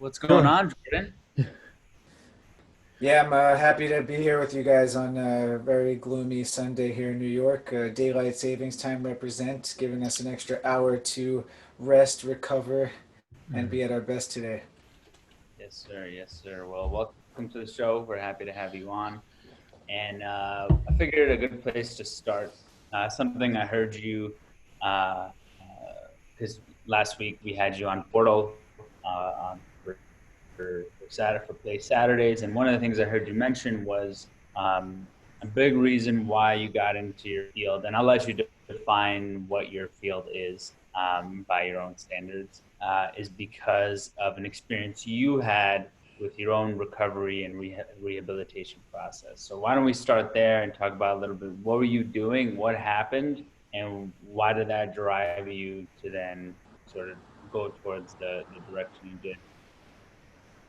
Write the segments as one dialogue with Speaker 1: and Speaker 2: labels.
Speaker 1: What's going
Speaker 2: Sure.
Speaker 1: on, Jordan?
Speaker 3: Yeah, I'm happy to be here with you guys on a very gloomy Sunday here in New York. Daylight savings time represent, giving us an extra hour to rest, recover, and
Speaker 2: Mm.
Speaker 3: be at our best today.
Speaker 1: Yes, sir. Yes, sir. Well, welcome to the show. We're happy to have you on. And I figured a good place to start. Something I heard you, because last week we had you on Portal on for Saturday for Play Saturdays, and one of the things I heard you mention was a big reason why you got into your field. And I'll let you define what your field is by your own standards. Is because of an experience you had with your own recovery and rehabilitation process. So why don't we start there and talk about a little bit what were you doing, what happened, and why did that drive you to then sort of go towards the direction you did?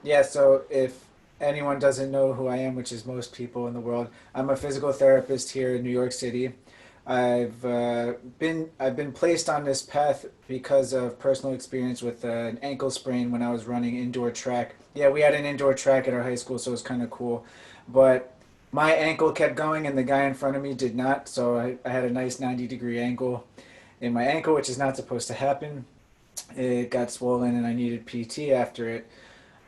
Speaker 3: Yeah, so if anyone doesn't know who I am, which is most people in the world, I'm a physical therapist here in New York City. I've been placed on this path because of personal experience with an ankle sprain when I was running indoor track. Yeah, we had an indoor track at our high school, so it was kind of cool. But my ankle kept going, and the guy in front of me did not. So I had a nice 90-degree angle in my ankle, which is not supposed to happen. It got swollen, and I needed PT after it.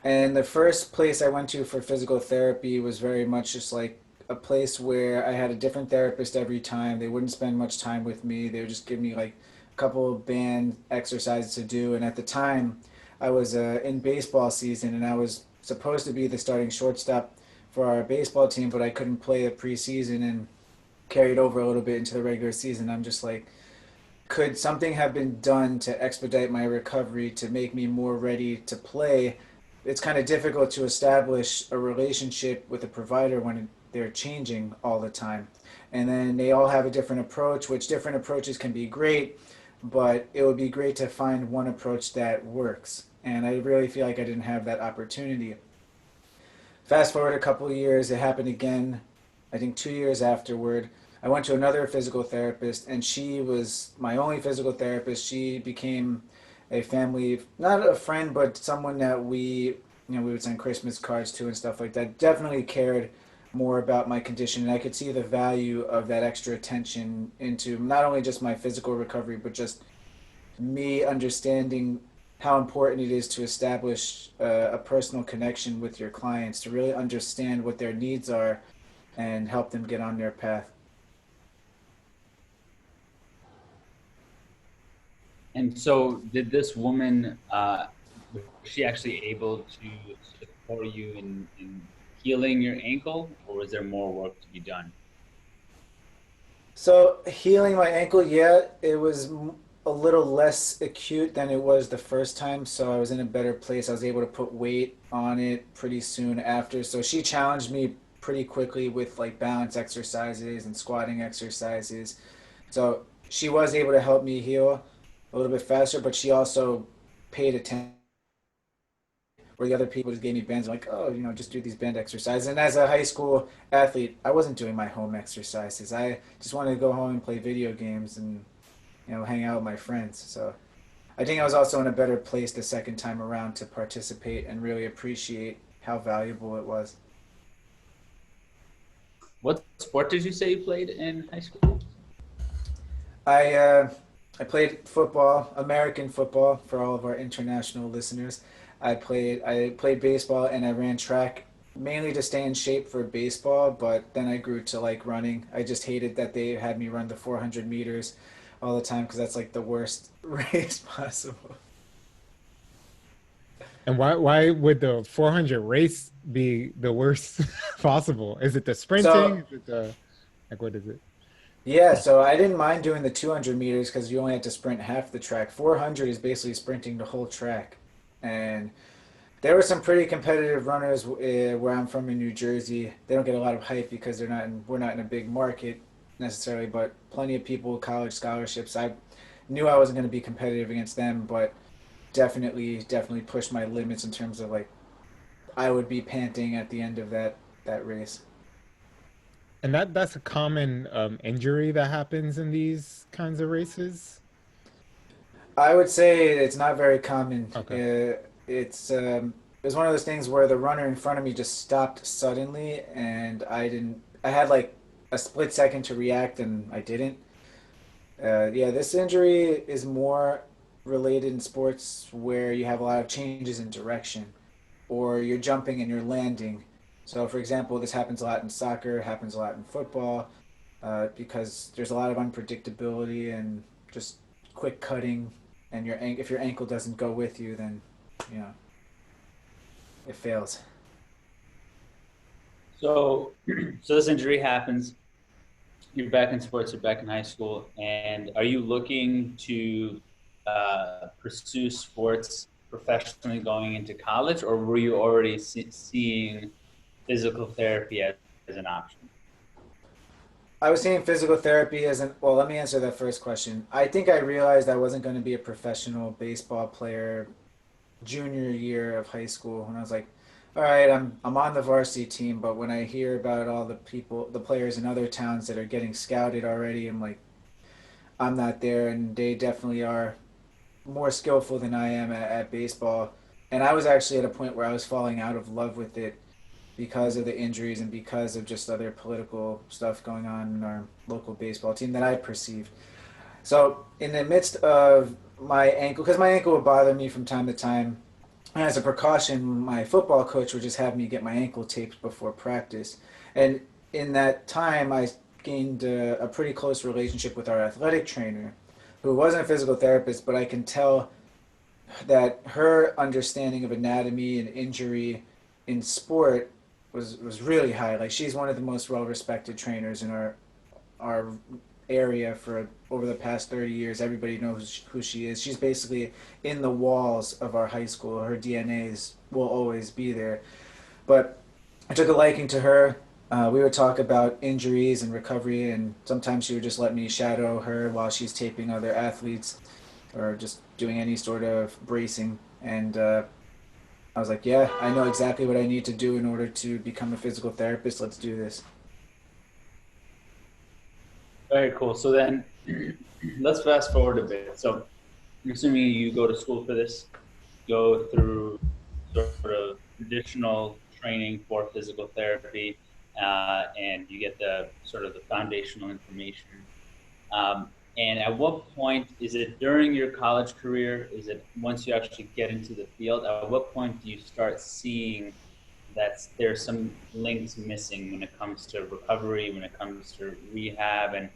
Speaker 3: And the first place I went to for physical therapy was very much just like a place where I had a different therapist every time. They wouldn't spend much time with me. They would just give me like a couple of band exercises to do. And at the time, I was in baseball season and I was supposed to be the starting shortstop for our baseball team, but I couldn't play the preseason and carried over a little bit into the regular season. I'm just like, could something have been done to expedite my recovery to make me more ready to play? It's kind of difficult to establish a relationship with a provider when they're changing all the time. And then they all have a different approach, which different approaches can be great, but it would be great to find one approach that works. And I really feel like I didn't have that opportunity. Fast forward a couple of years, it happened again. I think 2 years afterward, I went to another physical therapist, and she was my only physical therapist. She became a family, not a friend, but someone that we would send Christmas cards to and stuff like that. Definitely cared more about my condition, and I could see the value of that extra attention into not only just my physical recovery, but just me understanding how important it is to establish a personal connection with your clients to really understand what their needs are and help them get on their path.
Speaker 1: And so, did this woman, was she actually able to support you in healing your ankle, or was there more work to be done?
Speaker 3: So healing my ankle, yeah, it was a little less acute than it was the first time. So I was in a better place. I was able to put weight on it pretty soon after. So she challenged me pretty quickly with like balance exercises and squatting exercises. So she was able to help me heal a little bit faster, but she also paid attention where the other people just gave me bands like, oh, just do these band exercises. And as a high school athlete, I wasn't doing my home exercises. I just wanted to go home and play video games and hang out with my friends. So I think I was also in a better place the second time around to participate and really appreciate how valuable it was.
Speaker 1: What sport did you say you played in high school?
Speaker 3: I uh, I played football, American football, for all of our international listeners. I played baseball and I ran track mainly to stay in shape for baseball, but then I grew to like running. I just hated that they had me run the 400 meters all the time because that's like the worst race possible.
Speaker 2: And why would the 400 race be the worst possible? Is it the sprinting?
Speaker 3: So
Speaker 2: Is it the like what is it?
Speaker 3: yeah, so I didn't mind doing the 200 meters because you only had to sprint half the track. 400 is basically sprinting the whole track, and there were some pretty competitive runners where I'm from in New Jersey. They don't get a lot of hype because we're not in a big market necessarily, but plenty of people with college scholarships. I knew I wasn't going to be competitive against them, but definitely pushed my limits in terms of like I would be panting at the end of that race.
Speaker 2: And that's a common injury that happens in these kinds of races.
Speaker 3: I would say it's not very common.
Speaker 2: Okay.
Speaker 3: It's was one of those things where the runner in front of me just stopped suddenly, and I didn't. I had like a split second to react, and I didn't. Yeah, this injury is more related in sports where you have a lot of changes in direction, or you're jumping and you're landing. So, for example, this happens a lot in soccer, happens a lot in football, because there's a lot of unpredictability and just quick cutting, and if your ankle doesn't go with you, then you know it fails.
Speaker 1: So, so this injury happens. You're back in sports. You're back in high school, and are you looking to pursue sports professionally going into college, or were you already seeing physical therapy as an option?
Speaker 3: I was seeing physical therapy as an well. Let me answer that first question. I think I realized I wasn't going to be a professional baseball player junior year of high school when I was like, all right, I'm on the varsity team, but when I hear about all the players in other towns that are getting scouted already, I'm like, I'm not there, and they definitely are more skillful than I am at baseball. And I was actually at a point where I was falling out of love with it because of the injuries and because of just other political stuff going on in our local baseball team that I perceived. So in the midst of my ankle, because my ankle would bother me from time to time, and as a precaution, my football coach would just have me get my ankle taped before practice. And in that time, I gained a pretty close relationship with our athletic trainer, who wasn't a physical therapist, but I can tell that her understanding of anatomy and injury in sport was really high. Like she's one of the most well respected trainers in our area for over the past 30 years. Everybody knows who she is. She's basically in the walls of our high school. Her DNAs will always be there. But I took a liking to her. We would talk about injuries and recovery, and sometimes she would just let me shadow her while she's taping other athletes or just doing any sort of bracing. And I was like, yeah, I know exactly what I need to do in order to become a physical therapist. Let's do this.
Speaker 1: Very cool. So then, let's fast forward a bit. So, I'm assuming you go to school for this, go through sort of traditional training for physical therapy, and you get the sort of the foundational information. And at what point is it during your college career? Is it once you actually get into the field? At what point do you start seeing that there's some links missing when it comes to recovery, when it comes to rehab, and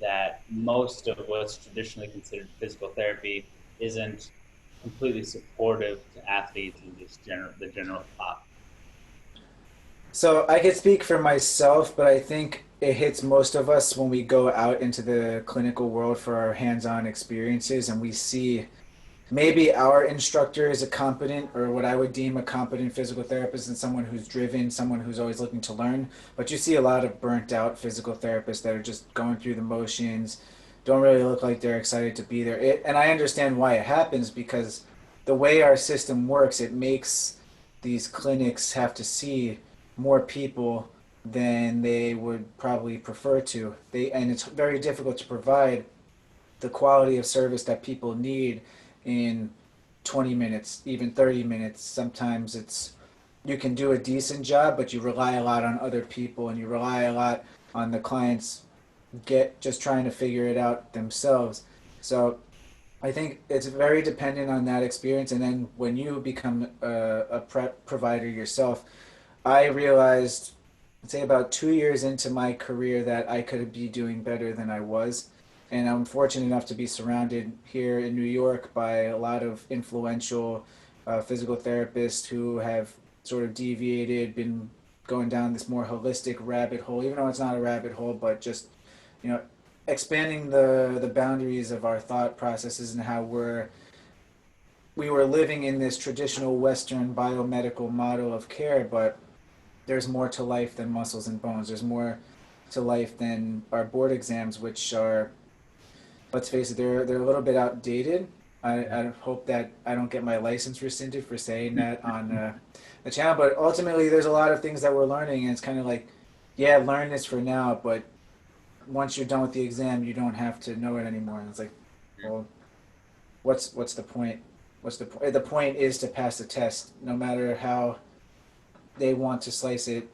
Speaker 1: that most of what's traditionally considered physical therapy isn't completely supportive to athletes and just the general pop?
Speaker 3: So I could speak for myself, but I think it hits most of us when we go out into the clinical world for our hands-on experiences and we see maybe our instructor is a competent or what I would deem a competent physical therapist and someone who's driven, someone who's always looking to learn. But you see a lot of burnt out physical therapists that are just going through the motions, don't really look like they're excited to be there. And I understand why it happens because the way our system works, it makes these clinics have to see more people than they would probably prefer to. And it's very difficult to provide the quality of service that people need in 20 minutes, even 30 minutes. Sometimes you can do a decent job, but you rely a lot on other people and you rely a lot on the clients just trying to figure it out themselves. So I think it's very dependent on that experience. And then when you become a prep provider yourself, I realized, I'd say about 2 years into my career, that I could be doing better than I was. And I'm fortunate enough to be surrounded here in New York by a lot of influential physical therapists who have sort of deviated, been going down this more holistic rabbit hole, even though it's not a rabbit hole, but just, you know, expanding the boundaries of our thought processes and how we were living in this traditional Western biomedical model of care, but there's more to life than muscles and bones. There's more to life than our board exams, which are, let's face it, they're a little bit outdated. I hope that I don't get my license rescinded for saying that on the channel. But ultimately, there's a lot of things that we're learning, and it's kind of like, yeah, learn this for now, but once you're done with the exam, you don't have to know it anymore. And it's like, well, what's the point? what's the point? The point is to pass the test, no matter how they want to slice it.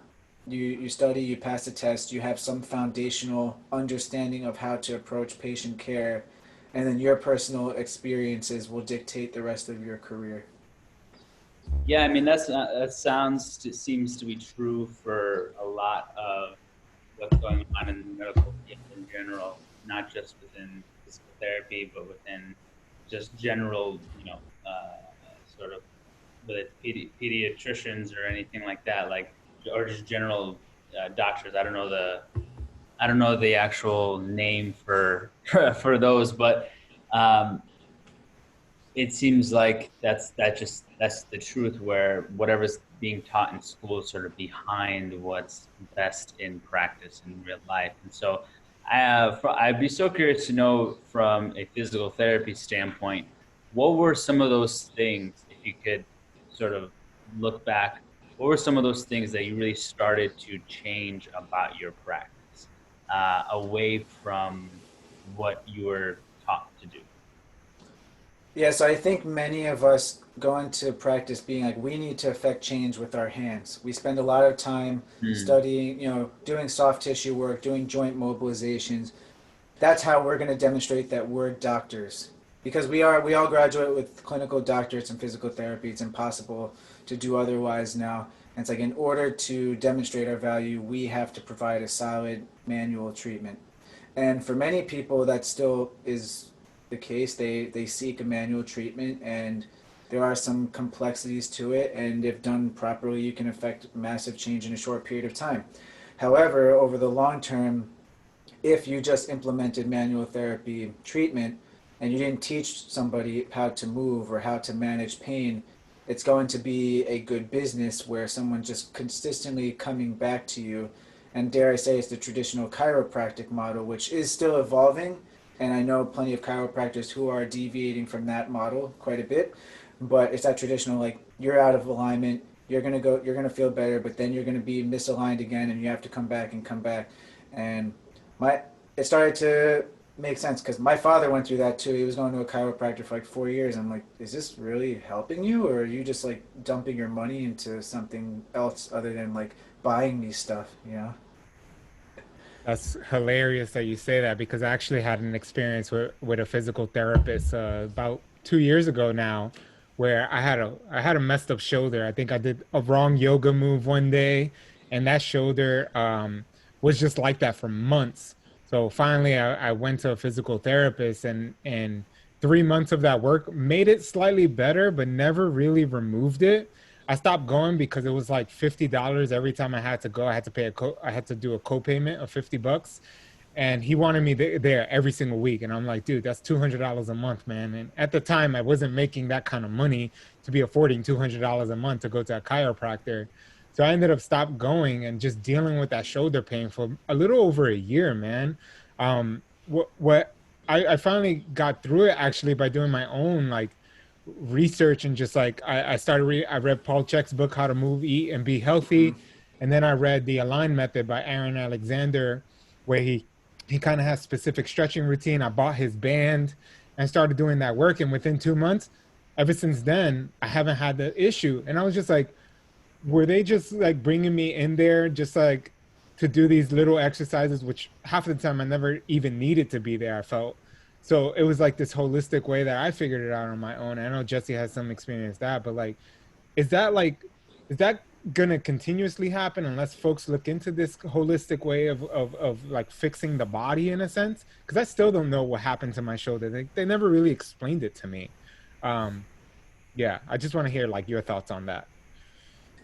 Speaker 3: You study, you pass the test, you have some foundational understanding of how to approach patient care, and then your personal experiences will dictate the rest of your career.
Speaker 1: Yeah, I mean seems to be true for a lot of what's going on in the medical field in general, not just within physical therapy, but within just general, sort of whether it's pediatricians or anything like that, like or just general doctors. I don't know the actual name for for those, but um, it seems like that's the truth, where whatever's being taught in school is sort of behind what's best in practice in real life. And so I'd be so curious to know, from a physical therapy standpoint, what were some of those things, if you could sort of look back, what were some of those things that you really started to change about your practice, away from what you were taught to do?
Speaker 3: Yeah, so I think many of us go into practice being like, we need to affect change with our hands. We spend a lot of time
Speaker 1: Hmm.
Speaker 3: studying, doing soft tissue work, doing joint mobilizations. That's how we're going to demonstrate that we're doctors. Because we all graduate with clinical doctorates in physical therapy. It's impossible to do otherwise now. And it's like, in order to demonstrate our value, we have to provide a solid manual treatment. And for many people, that still is the case. They seek a manual treatment, and there are some complexities to it. And if done properly, you can affect massive change in a short period of time. However, over the long term, if you just implemented manual therapy treatment and you didn't teach somebody how to move or how to manage pain, it's going to be a good business where someone just consistently coming back to you. And dare I say, it's the traditional chiropractic model, which is still evolving. And I know plenty of chiropractors who are deviating from that model quite a bit. But it's that traditional, like, you're out of alignment, you're gonna feel better, but then you're gonna be misaligned again, and you have to come back and come back. And my it started to make sense because my father went through that too. He was going to a chiropractor for like 4 years. I'm like, is this really helping you, or are you just like dumping your money into something else other than like buying me stuff?
Speaker 2: That's hilarious that you say that, because I actually had an experience with a physical therapist about 2 years ago now, where I had a messed up shoulder. I think I did a wrong yoga move one day, and that shoulder was just like that for months. So finally, I went to a physical therapist, and 3 months of that work made it slightly better, but never really removed it. I stopped going because it was like $50 every time I had to go. I had to I had to do a co-payment of $50, and he wanted me there every single week. And I'm like, dude, that's $200 a month, man. And at the time, I wasn't making that kind of money to be affording $200 a month to go to a chiropractor. So I ended up stopped going and just dealing with that shoulder pain for a little over a year, man. What I finally got through it actually by doing my own like research, and just like I read Paul Chek's book, How to Move, Eat, and Be
Speaker 3: Mm-hmm.
Speaker 2: Healthy. And then I read The Align Method by Aaron Alexander, where he kind of has specific stretching routine. I bought his band and started doing that work. And within 2 months, ever since then, I haven't had the issue. And I was just like, were they just like bringing me in there just like to do these little exercises, which half of the time I never even needed to be there, I felt. So it was like this holistic way that I figured it out on my own. I know Jesse has some experience that, but is that like, is that gonna continuously happen unless folks look into this holistic way of like fixing the body in a sense? Because I still don't know what happened to my shoulder. They never really explained it to me. Um, yeah, I just want to hear like your thoughts on that.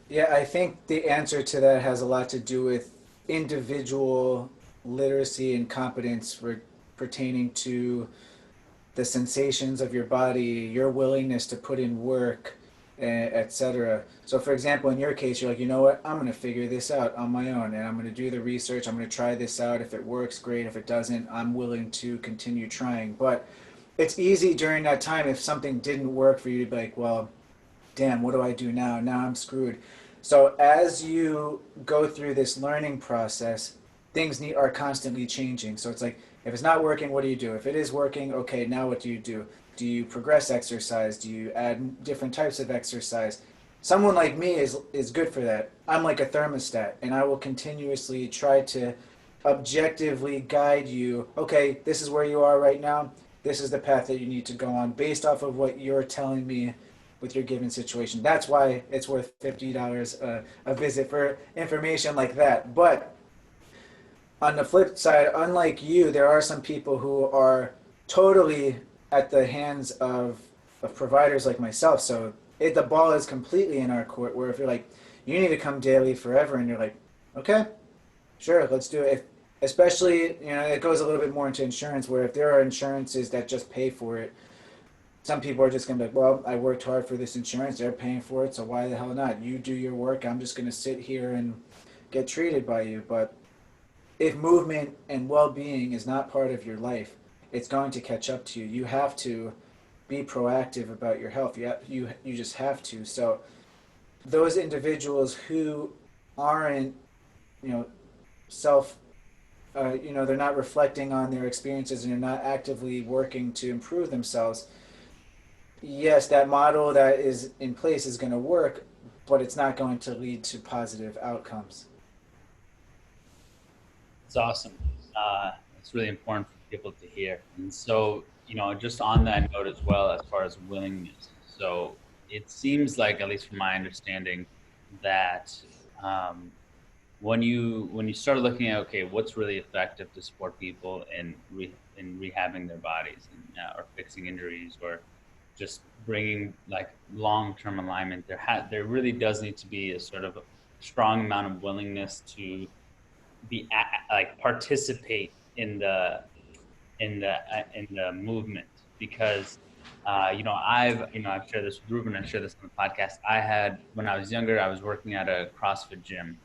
Speaker 3: Yeah, I think the answer to that has a lot to do with individual literacy and competence for pertaining to the sensations of your body, your willingness to put in work, etc. So, for example, in your case, you're like, you know what? I'm going to figure this out on my own, and I'm going to do the research. I'm going to try this out. If it works, great. If it doesn't, I'm willing to continue trying. But it's easy during that time, if something didn't work for you, to be like, well, damn, what do I do now? Now I'm screwed. So as you go through this learning process, are constantly changing. So it's like, if it's not working, what do you do? If it is working, okay, now what do you do? Do you progress exercise? Do you add different types of exercise? Someone like me is good for that. I'm like a thermostat, and I will continuously try to objectively guide you. Okay, this is where you are right now. This is the path that you need to go on based off of what you're telling me with your given situation. That's why it's worth $50 a visit for information like that. But on the flip side, unlike you, there are some people who are totally at the hands of providers like myself. So the ball is completely in our court. Where if you're like, you need to come daily forever, and you're like, okay, sure, let's do it. Especially, it goes a little bit more into insurance. Where if there are insurances that just pay for it, some people are just gonna be like, well, I worked hard for this insurance. They're paying for it, so why the hell not? You do your work. I'm just gonna sit here and get treated by you. But if movement and well-being is not part of your life, it's going to catch up to you. You have to be proactive about your health. You just have to. So those individuals who aren't, you know, self, they're not reflecting on their experiences and they're not actively working to improve themselves. Yes, that model that is in place is going to work, but it's not going to lead to positive outcomes.
Speaker 1: It's awesome. It's really important for people to hear. And so, just on that note as well, as far as willingness. So it seems like, at least from my understanding, that um, when you start looking at, okay, what's really effective to support people in rehabbing their bodies or fixing injuries or just bringing like long-term alignment, there really does need to be a sort of strong amount of willingness to like participate in the movement, because I've shared this with Ruben, I shared this on the podcast. I had, when I was younger, I was working at a CrossFit gym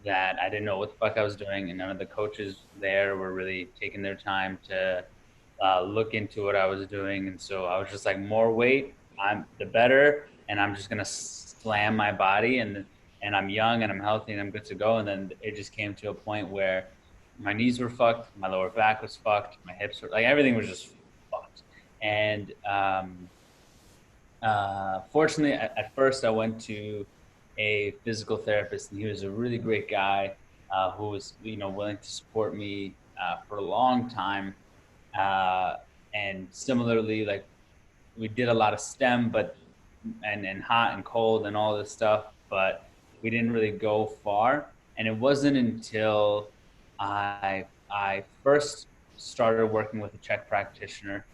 Speaker 1: that I didn't know what the fuck I was doing, and none of the coaches there were really taking their time to look into what I was doing. And so I was just like, more weight, I'm the better, and I'm just gonna slam my body, and I'm young and I'm healthy and I'm good to go. And then it just came to a point where my knees were fucked, my lower back was fucked, my hips were like, everything was just fucked. And fortunately, at first I went to a physical therapist, and he was a really great guy who was, willing to support me for a long time. Uh, and similarly, like, we did a lot of STEM, but and hot and cold and all this stuff, but we didn't really go far. And it wasn't until I first started working with a Czech practitioner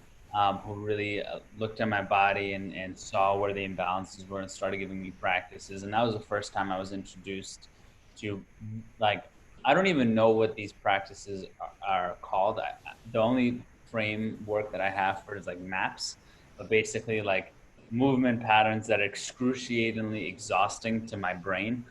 Speaker 1: who really looked at my body and saw where the imbalances were and started giving me practices. And that was the first time I was introduced to, like, I don't even know what these practices are called. The only framework that I have for it is like MAPS, but basically like movement patterns that are excruciatingly exhausting to my brain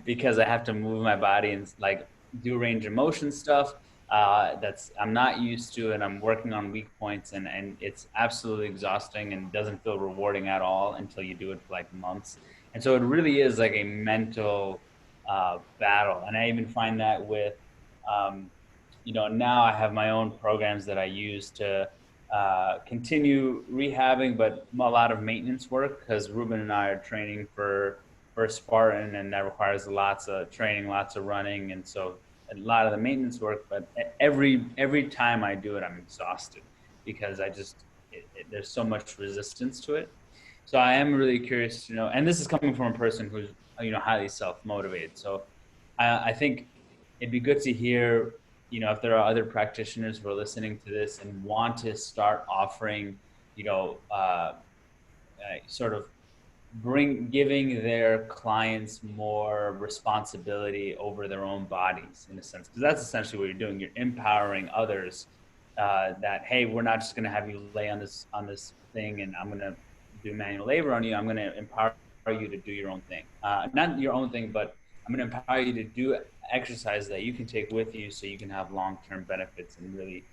Speaker 1: because I have to move my body and like do range of motion stuff that's I'm not used to, and I'm working on weak points, and it's absolutely exhausting and doesn't feel rewarding at all until you do it for like months. And so it really is like a mental battle. And I even find that with um, now I have my own programs that I use to continue rehabbing, but a lot of maintenance work, because Ruben and I are training for Spartan, and that requires lots of training, lots of running, and so a lot of the maintenance work. But every time I do it, I'm exhausted because there's so much resistance to it. So I am really curious to know, and this is coming from a person who's highly self motivated. So I think it'd be good to hear, if there are other practitioners who are listening to this and want to start offering, sort of giving their clients more responsibility over their own bodies, in a sense, because that's essentially what you're doing. You're empowering others that, hey, we're not just going to have you lay on this thing and I'm going to do manual labor on you. I'm going to empower you to do your own thing, not your own thing, but I'm going to empower you to do exercise that you can take with you so you can have long-term benefits and really,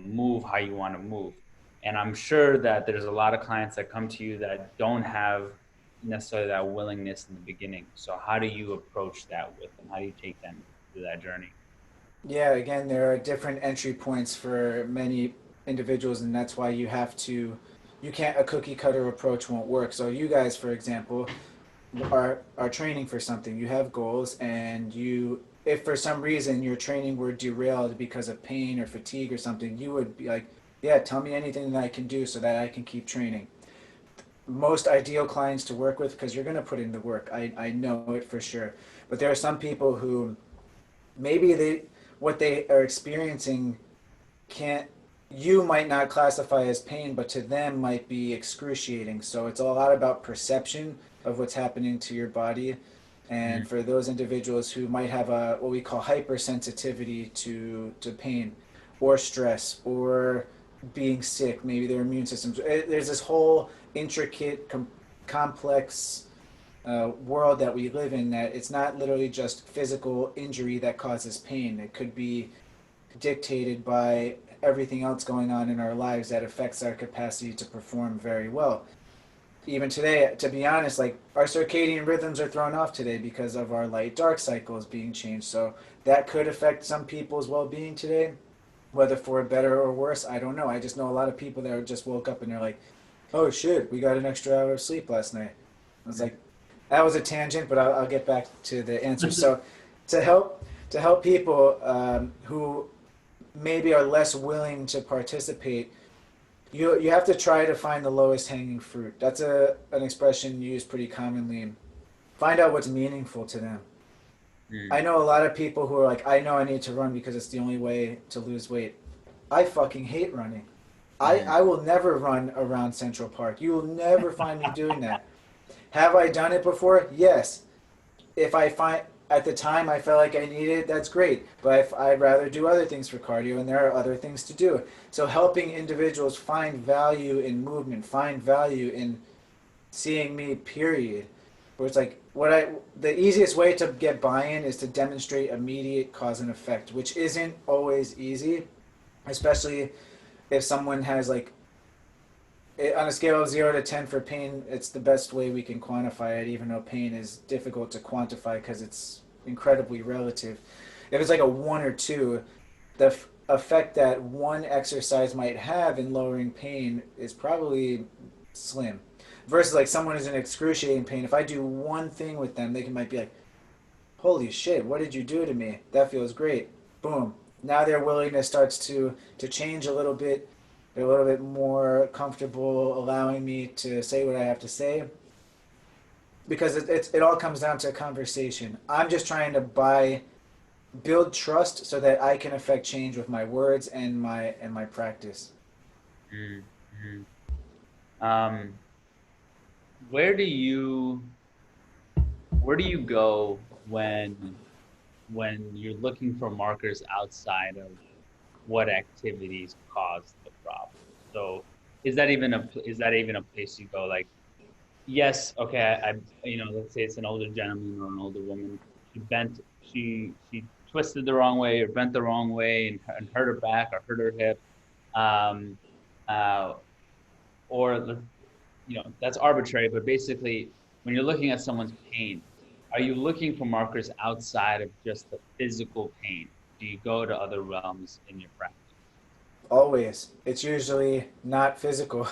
Speaker 1: move how you want to move. And I'm sure that there's a lot of clients that come to you that don't have necessarily that willingness in the beginning. So how do you approach that with them? How do you take them through that journey?
Speaker 3: Yeah, again, there are different entry points for many individuals, and that's why you have to you can't, a cookie cutter approach won't work. So you guys, for example, are training for something. You have goals, and you, if for some reason your training were derailed because of pain or fatigue or something, you would be like, yeah, tell me anything that I can do so that I can keep training. Most ideal clients to work with, because you're going to put in the work. I know it for sure. But there are some people who maybe what they are experiencing can't, you might not classify as pain, but to them might be excruciating. So it's a lot about perception of what's happening to your body. And
Speaker 1: Mm.
Speaker 3: for those individuals who might have a what we call hypersensitivity to pain or stress or being sick, maybe their immune systems. There's this whole intricate, complex world that we live in, that it's not literally just physical injury that causes pain. It could be dictated by everything else going on in our lives that affects our capacity to perform very well. Even today, to be honest, like our circadian rhythms are thrown off today because of our light dark cycles being changed. So that could affect some people's well being today, whether for better or worse, I don't know. I just know a lot of people that just woke up and they're like, oh shit, we got an extra hour of sleep last night. I was like, that was a tangent, but I'll get back to the answer. So to help people who maybe are less willing to participate, you have to try to find the lowest hanging fruit. That's an expression used pretty commonly. Find out what's meaningful to them.
Speaker 1: Mm.
Speaker 3: I know a lot of people who are like, I know I need to run because it's the only way to lose weight. I fucking hate running.
Speaker 1: Mm.
Speaker 3: I will never run around Central Park. You will never find me doing that. Have I done it before? Yes. If I find at the time I felt like I needed it, that's great. But I'd rather do other things for cardio, and there are other things to do. So helping individuals find value in movement, find value in seeing me, period. Where it's like the easiest way to get buy-in is to demonstrate immediate cause and effect, which isn't always easy, especially if someone has like on a scale of 0 to 10 for pain, it's the best way we can quantify it, even though pain is difficult to quantify because it's incredibly relative. If it's like a 1 or 2, the effect that one exercise might have in lowering pain is probably slim. Versus like someone who's in excruciating pain, if I do one thing with them, they might be like, holy shit, what did you do to me? That feels great. Boom. Now their willingness starts to change a little bit. They're a little bit more comfortable allowing me to say what I have to say, because it all comes down to a conversation. I'm just trying to build trust so that I can affect change with my words and my practice.
Speaker 1: Mm. Mm. Um, where do you where do you go when you're looking for markers outside of what activities caused the problem? So is that even a place you go? Like, yes, okay, let's say it's an older gentleman or an older woman. She twisted the wrong way or bent the wrong way and hurt her back or hurt her hip. Um, uh, or that's arbitrary, but basically, when you're looking at someone's pain, are you looking for markers outside of just the physical pain? Do you go to other realms in your practice?
Speaker 3: Always. It's usually not physical. Or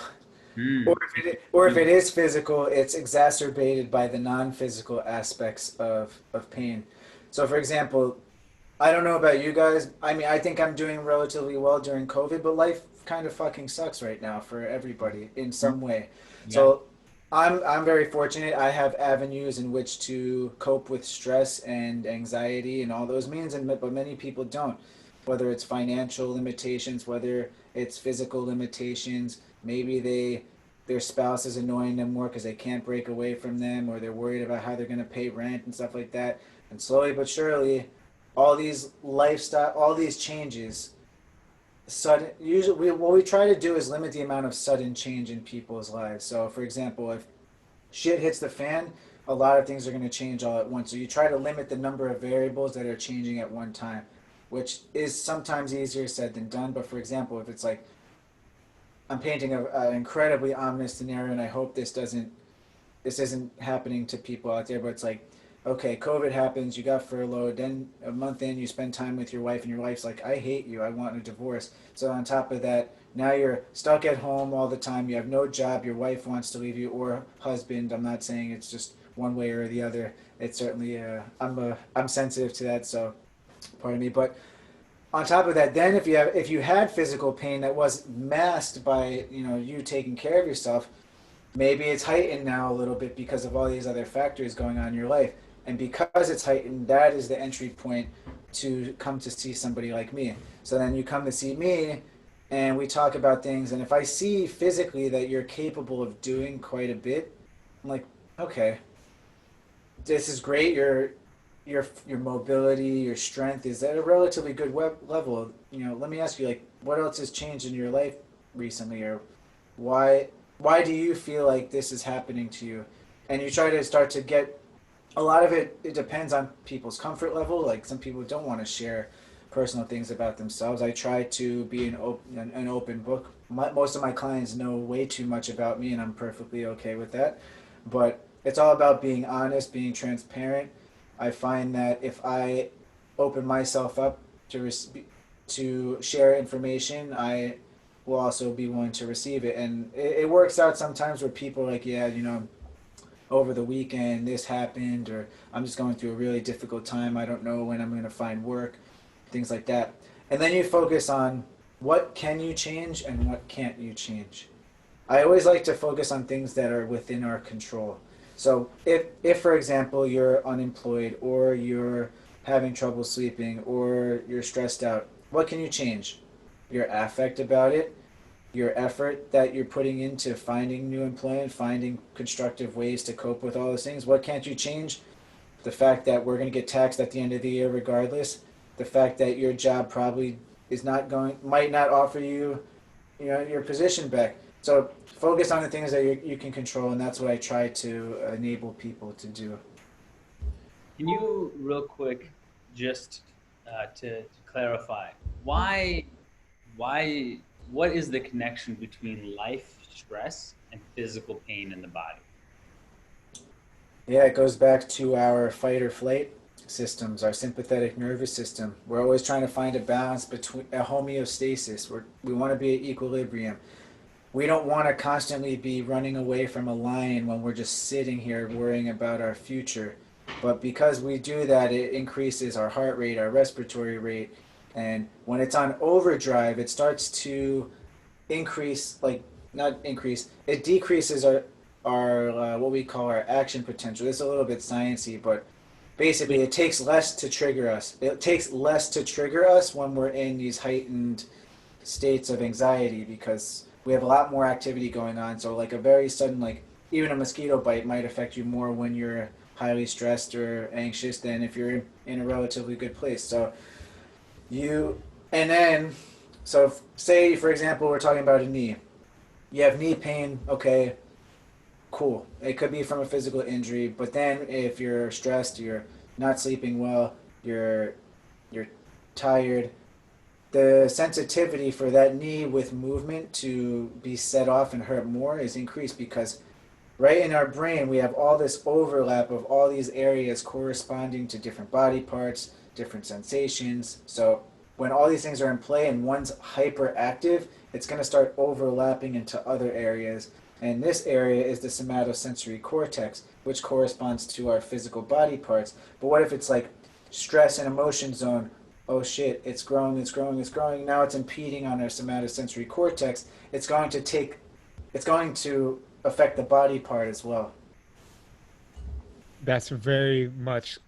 Speaker 1: Mm.
Speaker 3: if it is physical, it's exacerbated by the non-physical aspects of pain. So, for example, I don't know about you guys. I mean, I think I'm doing relatively well during COVID, but life kind of fucking sucks right now for everybody in some way.
Speaker 1: Yeah.
Speaker 3: So, I'm very fortunate. I have avenues in which to cope with stress and anxiety and all those means, but many people don't. Whether it's financial limitations, whether it's physical limitations, maybe their spouse is annoying them more because they can't break away from them, or they're worried about how they're going to pay rent and stuff like that. And slowly but surely, all these changes, sudden. Usually, what we try to do is limit the amount of sudden change in people's lives. So, for example, if shit hits the fan, a lot of things are going to change all at once. So you try to limit the number of variables that are changing at one time, which is sometimes easier said than done. But for example, if it's like I'm painting an incredibly ominous scenario, and I hope this isn't happening to people out there, but it's like, okay, COVID happens, you got furloughed, then a month in, you spend time with your wife, and your wife's like, I hate you, I want a divorce. So on top of that, Now you're stuck at home all the time. You have no job. Your wife wants to leave you, or husband. I'm not saying it's just one way or the other. It's certainly I'm sensitive to that, so pardon me. But on top of that, then if you had physical pain that was masked by you taking care of yourself, maybe it's heightened now a little bit because of all these other factors going on in your life. And because it's heightened, that is the entry point to come to see somebody like me. So then you come to see me and we talk about things. And if I see physically that you're capable of doing quite a bit, I'm like, okay, this is great. Your mobility, your strength is at a relatively good level. Let me ask you, like, what else has changed in your life recently, or why why do you feel like this is happening to you? And you try to start to get a lot of it. It depends on people's comfort level. Like some people don't want to share personal things about themselves. I try to be an open book. Most of my clients know way too much about me, and I'm perfectly okay with that. But it's all about being honest, being transparent. I find that if I open myself up to share information, I will also be willing to receive it. And it works out sometimes where people are like, yeah, over the weekend this happened, or I'm just going through a really difficult time. I don't know when I'm going to find work, things like that. And then you focus on what can you change and what can't you change. I always like to focus on things that are within our control. So if for example you're unemployed, or you're having trouble sleeping, or you're stressed out, what can you change? Your affect about it, your effort that you're putting into finding new employment, finding constructive ways to cope with all those things. What can't you change? The fact that we're going to get taxed at the end of the year regardless. The fact that your job probably might not offer you, your position back. So focus on the things that you can control, and that's what I try to enable people to do.
Speaker 1: Can you, real quick, just to clarify, why, why, what is the connection between life stress and physical pain in the body?
Speaker 3: Yeah, it goes back to our fight or flight systems, our sympathetic nervous system. We're always trying to find a balance between a homeostasis. We want to be at equilibrium. We don't want to constantly be running away from a lion when we're just sitting here worrying about our future. But because we do that, it increases our heart rate, our respiratory rate. And when it's on overdrive, it starts to increase, like, not increase, it decreases our what we call our action potential. This is a little bit sciencey, but basically it takes less to trigger us. It takes less to trigger us when we're in these heightened states of anxiety, because we have a lot more activity going on. So like a very sudden, like even a mosquito bite might affect you more when you're highly stressed or anxious than if you're in a relatively good place. So you and then so say for example we're talking about a knee. You have knee pain, okay, cool. It could be from a physical injury, but then if you're stressed, you're not sleeping well, you're tired, the sensitivity for that knee with movement to be set off and hurt more is increased, because right in our brain we have all this overlap of all these areas corresponding to different body parts, different sensations. So when all these things are in play and one's hyperactive, it's going to start overlapping into other areas. And this area is the somatosensory cortex, which corresponds to our physical body parts. But what if it's like stress and emotion zone? Oh shit, it's growing, it's growing, it's growing. Now it's impeding on our somatosensory cortex. It's going to affect the body part as well.
Speaker 2: That's very much,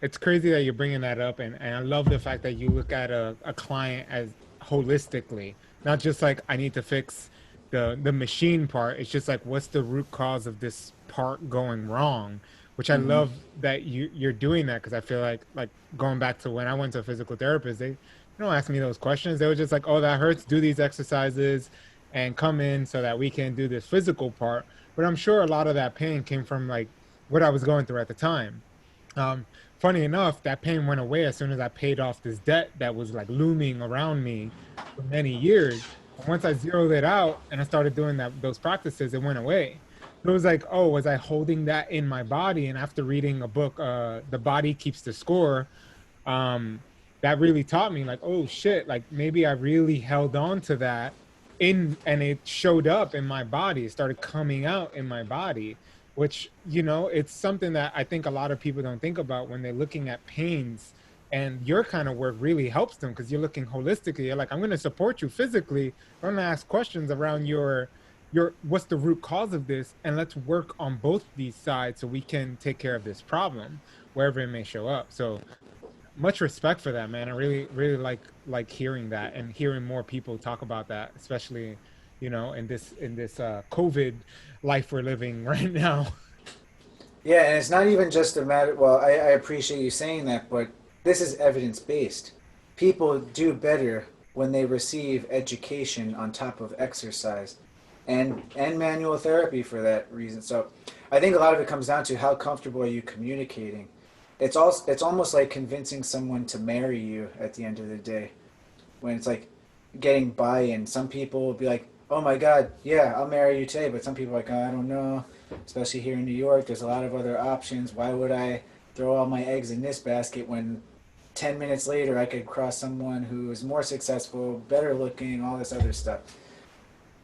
Speaker 2: it's crazy that you're bringing that up. And I love the fact that you look at a client as holistically, not just like, I need to fix the machine part. It's just like, what's the root cause of this part going wrong? Which I
Speaker 3: Mm-hmm.
Speaker 2: love that you're doing that, because I feel like going back to when I went to a physical therapist, they don't ask me those questions. They were just like, oh, that hurts, do these exercises and come in so that we can do this physical part. But I'm sure a lot of that pain came from like what I was going through at the time. Um, Funny enough, that pain went away as soon as I paid off this debt that was like looming around me for many years. And once I zeroed it out and I started doing those practices, it went away. So it was like, oh, was I holding that in my body? And after reading a book, The Body Keeps the Score, um, that really taught me like, oh shit, like maybe I really held on to that and it showed up in my body. It started coming out in my body, which, you know, it's something that I think a lot of people don't think about when they're looking at pains. And your kind of work really helps them because you're looking holistically. You're like, I'm going to support you physically. I'm going to ask questions around your what's the root cause of this, and let's work on both these sides so we can take care of this problem wherever it may show up. So much respect for that, man. I really like hearing that and hearing more people talk about that, especially, you know, in this COVID life we're living right now.
Speaker 3: Yeah, and it's not even just a matter. Well, I appreciate you saying that, but this is evidence based. People do better when they receive education on top of exercise, and manual therapy for that reason. So, I think a lot of it comes down to how comfortable are you communicating. It's almost like convincing someone to marry you at the end of the day. When it's like getting buy-in. Some people will be like, "Oh my God, yeah, I'll marry you today," but some people are like, "Oh, I don't know." Especially here in New York, there's a lot of other options. Why would I throw all my eggs in this basket when 10 minutes later I could cross someone who is more successful, better looking, all this other stuff?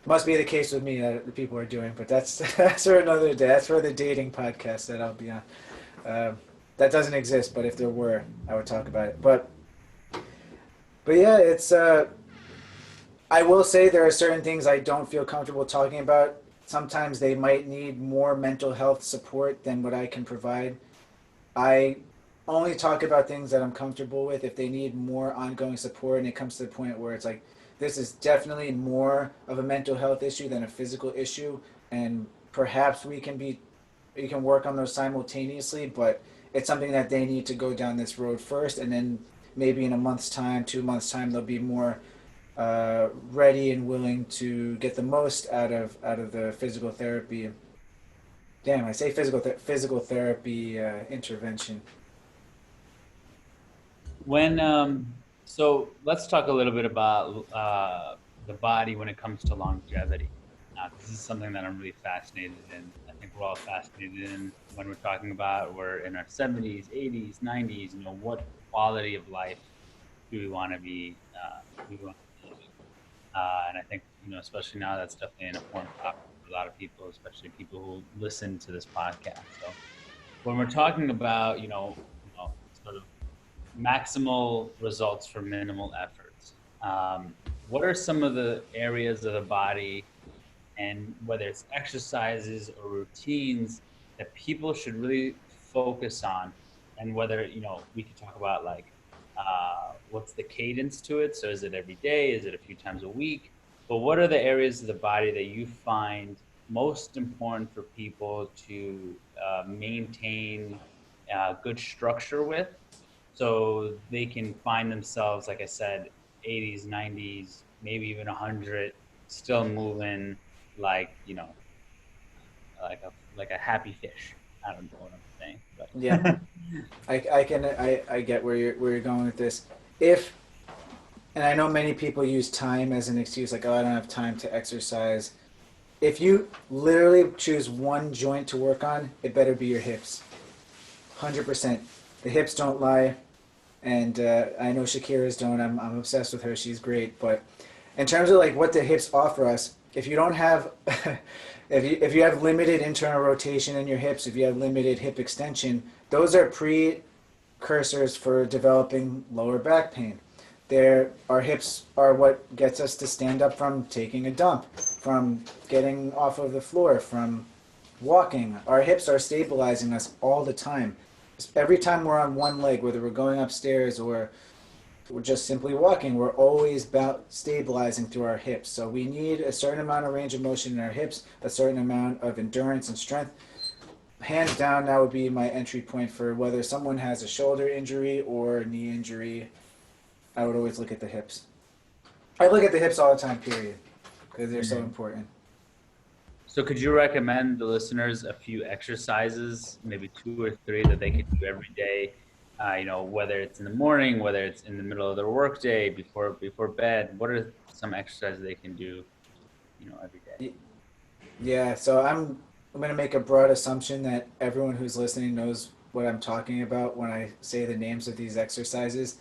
Speaker 3: Must be the case with me that the people are doing, but that's that's for another day. That's for the dating podcast that I'll be on. That doesn't exist, but if there were, I would talk about it. But yeah, it's I will say there are certain things I don't feel comfortable talking about. Sometimes they might need more mental health support than what I can provide. I only talk about things that I'm comfortable with. If they need more ongoing support and it comes to the point where it's like, this is definitely more of a mental health issue than a physical issue, and perhaps we can work on those simultaneously, but it's something that they need to go down this road first, and then maybe in a month's time, 2 months' time, they'll be more ready and willing to get the most out of the physical therapy. Damn, I say physical therapy intervention.
Speaker 1: When so let's talk a little bit about the body when it comes to longevity. This is something that I'm really fascinated in. I think we're all fascinated in when we're talking about we're in our 70s, 80s, 90s. You know, what quality of life do we want to be? We want to be living? And I think, you know, especially now, that's definitely an important topic for a lot of people, especially people who listen to this podcast. So when we're talking about, sort of maximal results for minimal efforts. What are some of the areas of the body, and whether it's exercises or routines, that people should really focus on? And whether, you know, we could talk about like what's the cadence to it? So is it every day? Is it a few times a week? But what are the areas of the body that you find most important for people to maintain good structure with, so they can find themselves, like I said, 80s, 90s, maybe even 100, still moving like, you know, like a happy fish. I don't know what I'm saying,
Speaker 3: Yeah,
Speaker 1: but
Speaker 3: I get where you're going with this. If And I know many people use time as an excuse, like, oh, I don't have time to exercise. If you literally choose one joint to work on, it better be your hips. 100%. The hips don't lie, and I know Shakira's don't. I'm obsessed with her. She's great. But in terms of like what the hips offer us, if you don't have, if you have limited internal rotation in your hips, if you have limited hip extension, those are precursors for developing lower back pain. Our hips are what gets us to stand up from taking a dump, from getting off of the floor, from walking. Our hips are stabilizing us all the time. Every time we're on one leg, whether we're going upstairs or we're just simply walking, we're always about stabilizing through our hips. So we need a certain amount of range of motion in our hips, a certain amount of endurance and strength. Hands down, that would be my entry point for whether someone has a shoulder injury or a knee injury. I would always look at the hips. I look at the hips all the time, period, because they're so important.
Speaker 1: so could you recommend the listeners a few exercises, maybe 2 or 3 that they could do every day? You know, whether it's in the morning, whether it's in the middle of their workday, before bed. What are some exercises they can do, you know, every day?
Speaker 3: Yeah, so I'm going to make a broad assumption that everyone who's listening knows what I'm talking about when I say the names of these exercises.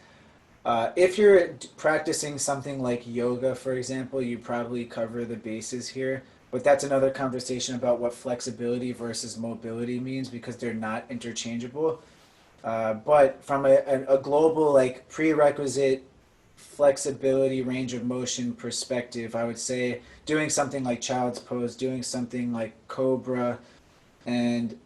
Speaker 3: If you're practicing something like yoga, for example, you probably cover the bases here. But that's another conversation about what flexibility versus mobility means because they're not interchangeable. But from a global like prerequisite flexibility range of motion perspective, I would say doing something like child's pose, doing something like cobra, and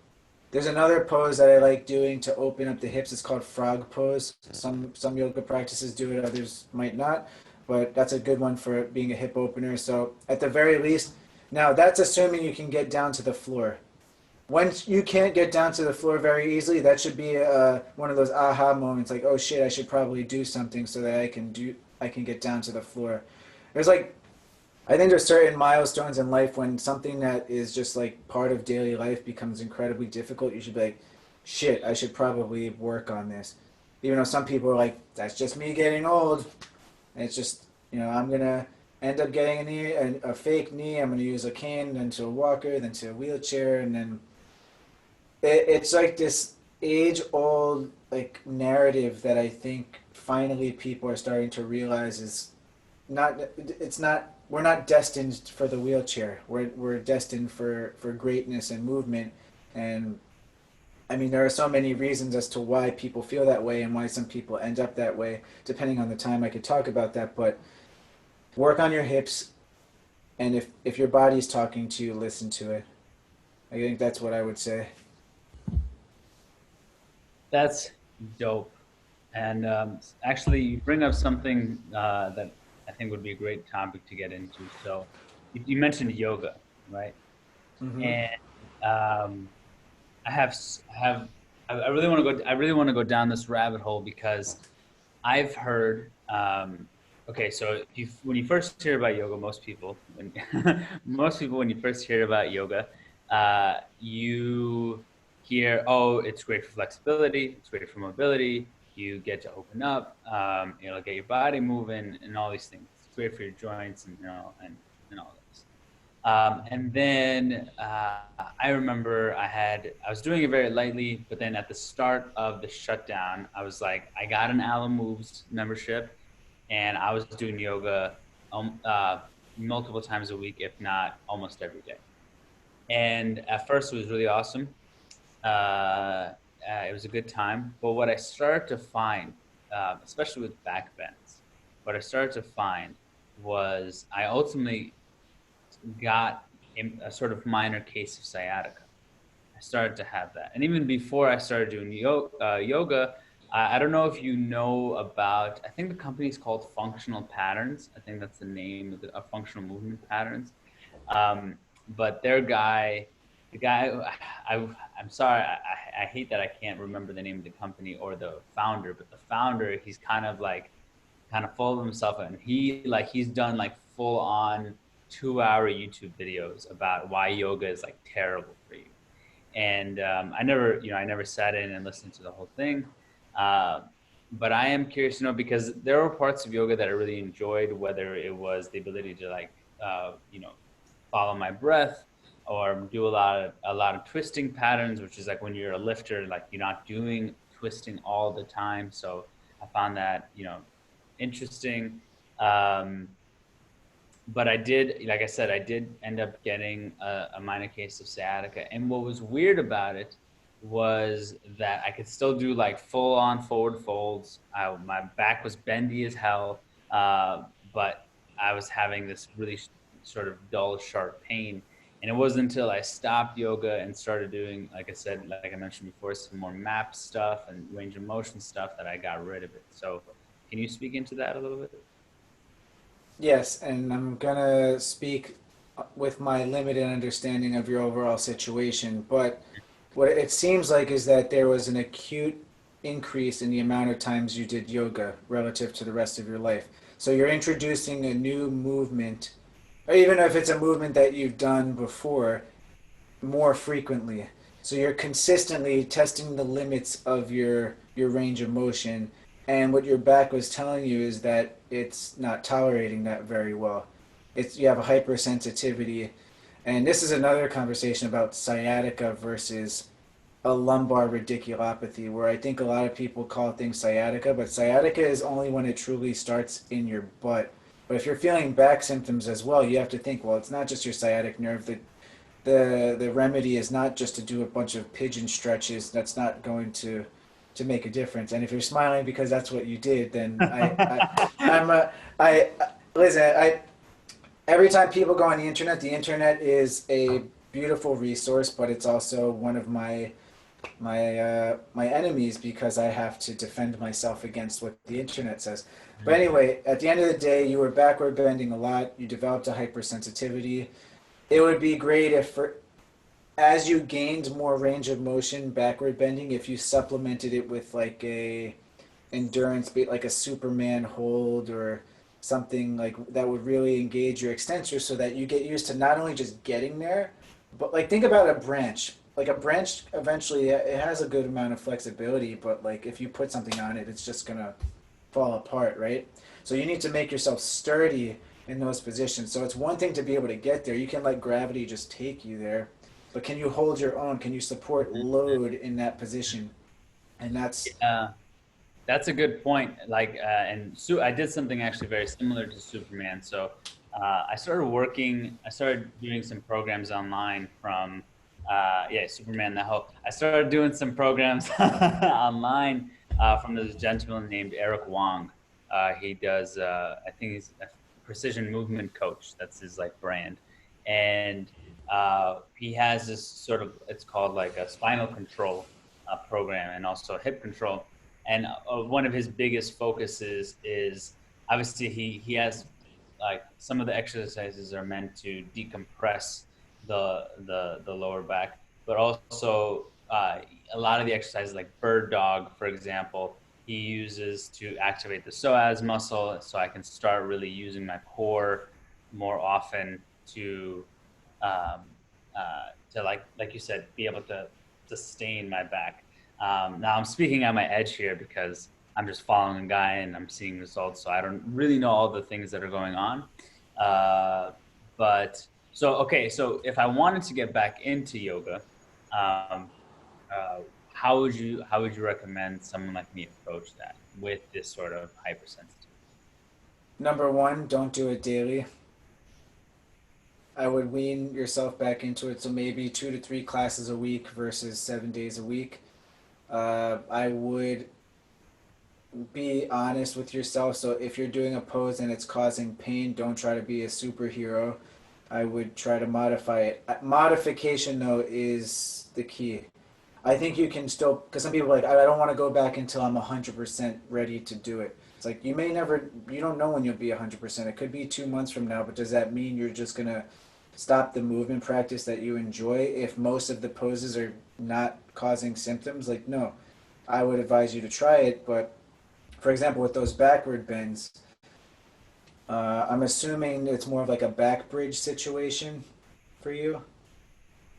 Speaker 3: there's another pose that I like doing to open up the hips. It's called frog pose. Some yoga practices do it, others might not, but that's a good one for being a hip opener. So at the very least, now that's assuming you can get down to the floor. Once you can't get down to the floor very easily, that should be one of those aha moments, like, oh shit, I should probably do something so that I can get down to the floor. There's like I think there's certain milestones in life when something that is just like part of daily life becomes incredibly difficult. You should be like, shit, I should probably work on this. Even though some people are like, that's just me getting old. And it's just, I'm gonna end up getting a fake knee. I'm gonna use a cane, then to a walker, then to a wheelchair, and then it's like this age-old like narrative that I think finally people are starting to realize is not it's not we're not destined for the wheelchair. We're destined for greatness and movement. And I mean there are so many reasons as to why people feel that way and why some people end up that way. Depending on the time I could talk about that, but work on your hips, and if your body's talking to you, listen to it. I think that's what I would say.
Speaker 1: That's dope. And actually, you bring up something that I think would be a great topic to get into. So, you mentioned yoga, right?
Speaker 3: Mm-hmm.
Speaker 1: And I have I really want to go. I really want to go down this rabbit hole because I've heard. Okay, so when you first hear about yoga, most people when you first hear about yoga, you hear, oh, it's great for flexibility, it's great for mobility. You get to open up, get your body moving, and all these things. It's great for your joints, and and all this. And then I remember I was doing it very lightly, but then at the start of the shutdown, I was like, I got an Allen Moves membership, and I was doing yoga multiple times a week, if not almost every day. And at first, it was really awesome. It was a good time. But what I started to find, especially with back bends, what I started to find was I ultimately got a sort of minor case of sciatica. I started to have that. And even before I started doing yoga, I don't know if you know about, I think the company is called Functional Patterns. I think that's the name of Functional Movement Patterns. But the guy, I'm sorry, I hate that I can't remember the name of the company or the founder, but the founder, he's kind of full of himself, and he's done like full on 2 hour YouTube videos about why yoga is like terrible for you. And I never sat in and listened to the whole thing. Uh, but I am curious to know because there were parts of yoga that I really enjoyed, whether it was the ability to follow my breath or do a lot of twisting patterns, which is like when you're a lifter, like you're not doing twisting all the time. So I found that, interesting. Um, but I did, like I said, I did end up getting a minor case of sciatica. And what was weird about it was that I could still do like full on forward folds. My back was bendy as hell, but I was having this really sort of dull, sharp pain. And it wasn't until I stopped yoga and started doing, like I said, like I mentioned before, some more map stuff and range of motion stuff that I got rid of it. So, can you speak into that a little bit?
Speaker 3: Yes, and I'm gonna speak with my limited understanding of your overall situation, but what it seems like is that there was an acute increase in the amount of times you did yoga relative to the rest of your life. So you're introducing a new movement, or even if it's a movement that you've done before, more frequently. So you're consistently testing the limits of your range of motion, and what your back was telling you is that it's not tolerating that very well. It's you have a hypersensitivity, and this is another conversation about sciatica versus a lumbar radiculopathy, where I think a lot of people call things sciatica, but sciatica is only when it truly starts in your butt. But if you're feeling back symptoms as well, you have to think, well, it's not just your sciatic nerve. The remedy is not just to do a bunch of pigeon stretches. That's not going to make a difference. And if you're smiling because that's what you did, then I'm a, listen. Every time people go on the internet is a beautiful resource, but it's also one of my enemies because I have to defend myself against what the internet says. But anyway, at the end of the day, you were backward bending a lot. You developed a hypersensitivity. It would be great if, as you gained more range of motion, backward bending, if you supplemented it with like a endurance, like a Superman hold or something like that would really engage your extensors so that you get used to not only just getting there, but like think about a branch. Like a branch, eventually it has a good amount of flexibility, but like if you put something on it, it's just gonna fall apart, right? So you need to make yourself sturdy in those positions. So it's one thing to be able to get there. You can let gravity just take you there, but can you hold your own? Can you support load in that position? And that's
Speaker 1: Yeah, that's a good point. Like, I did something actually very similar to Superman. So, I started doing some programs online from, yeah, Superman, the whole, I started doing some programs online from this gentleman named Eric Wong. He does, I think he's a precision movement coach. That's his like brand. And he has this sort of, it's called like a spinal control program and also hip control. And one of his biggest focuses is obviously he has like some of the exercises are meant to decompress the lower back, but also a lot of the exercises like bird dog, for example, he uses to activate the psoas muscle, so I can start really using my core more often to um, like you said, be able to sustain my back. Now I'm speaking on my edge here because I'm just following a guy and I'm seeing results, so I don't really know all the things that are going on. Uh, but so okay, so if I wanted to get back into yoga, um, how would you recommend someone like me approach that with this sort of hypersensitivity?
Speaker 3: number one, don't do it daily. I would wean yourself back into it. So maybe 2 to 3 classes a week versus 7 days a week. I would be honest with yourself. So if you're doing a pose and it's causing pain, don't try to be a superhero. I would try to modify it. Modification, though, is the key. I think you can still, because some people are like, I don't want to go back until I'm 100% ready to do it. It's like, you may never, you don't know when you'll be 100%. It could be 2 months from now, but does that mean you're just going to stop the movement practice that you enjoy if most of the poses are not causing symptoms? Like, no, I would advise you to try it. But for example, with those backward bends, I'm assuming it's more of like a back bridge situation for you,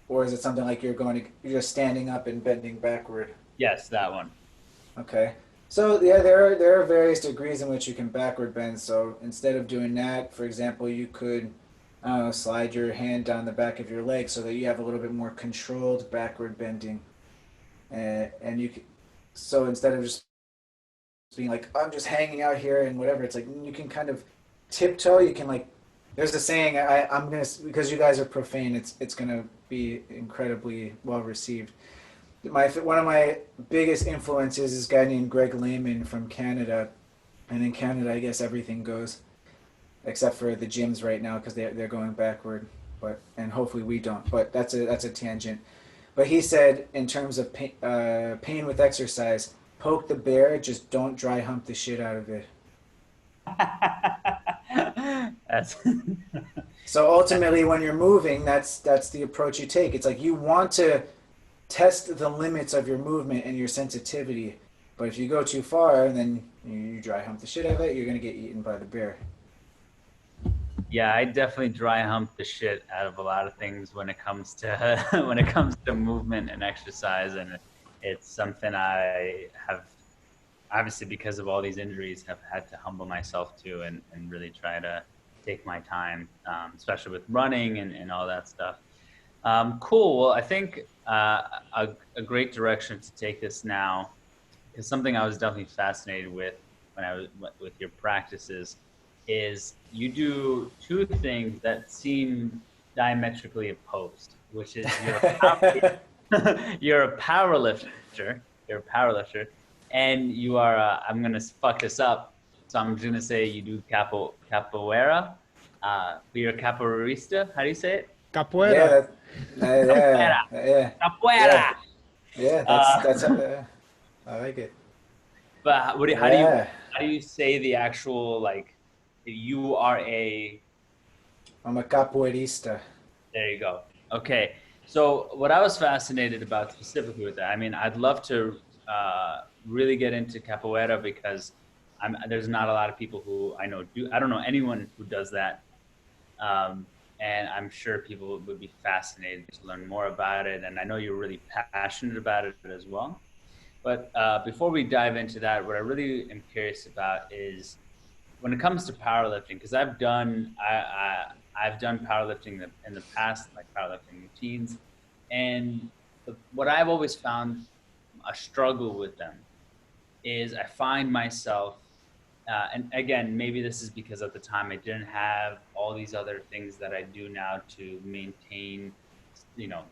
Speaker 3: or is it something like you're just standing up and bending backward?
Speaker 1: Yes, that one.
Speaker 3: Okay. So yeah, there are various degrees in which you can backward bend. So instead of doing that, for example, you could, I don't know, slide your hand down the back of your leg so that you have a little bit more controlled backward bending. And so instead of just being like, I'm just hanging out here and whatever, it's like you can kind of tiptoe. You can like, there's a saying, I'm gonna, because you guys are profane, it's gonna be incredibly well received. One of my biggest influences is a guy named Greg Lehman from Canada, and in Canada, I guess everything goes except for the gyms right now because they're going backward. But and hopefully we don't. But that's a tangent. But he said in terms of pain with exercise, poke the bear, just don't dry hump the shit out of it.
Speaker 1: That's
Speaker 3: So ultimately, when you're moving, that's the approach you take. It's like you want to test the limits of your movement and your sensitivity. But if you go too far, then you dry hump the shit out of it, you're gonna get eaten by the bear.
Speaker 1: yeah, I definitely dry hump the shit out of a lot of things when it comes to when it comes to movement and exercise, and it's something I have obviously because of all these injuries have had to humble myself to and really try to take my time, especially with running and all that stuff. Cool. Well, I think a great direction to take this now, because something I was definitely fascinated with when I was with your practices is you do two things that seem diametrically opposed, which is you're a powerlifter, you're a powerlifter, and you are. I'm gonna fuck this up, so I'm just gonna say you do capoeira. But you're a capoeirista. How do you say it?
Speaker 3: Yeah,
Speaker 2: Capoeira.
Speaker 3: that, yeah,
Speaker 1: Capoeira.
Speaker 3: yeah, yeah,
Speaker 1: Capoeira.
Speaker 3: yeah.
Speaker 1: Uh,
Speaker 3: I like it.
Speaker 1: but
Speaker 3: Yeah,
Speaker 1: how do you say the actual like? You are a.
Speaker 3: I'm a capoeirista.
Speaker 1: There you go. Okay. So what I was fascinated about specifically with that, I mean, I'd love to really get into capoeira because there's not a lot of people who I know do. I don't know anyone who does that, um, and I'm sure people would be fascinated to learn more about it. And I know you're really passionate about it as well. But before we dive into that, what I really am curious about is when it comes to powerlifting, because I've done powerlifting in the past, like powerlifting routines, and what I've always found a struggle with them is I find myself, and again, maybe this is because at the time I didn't have all these other things that I do now to maintain, you know,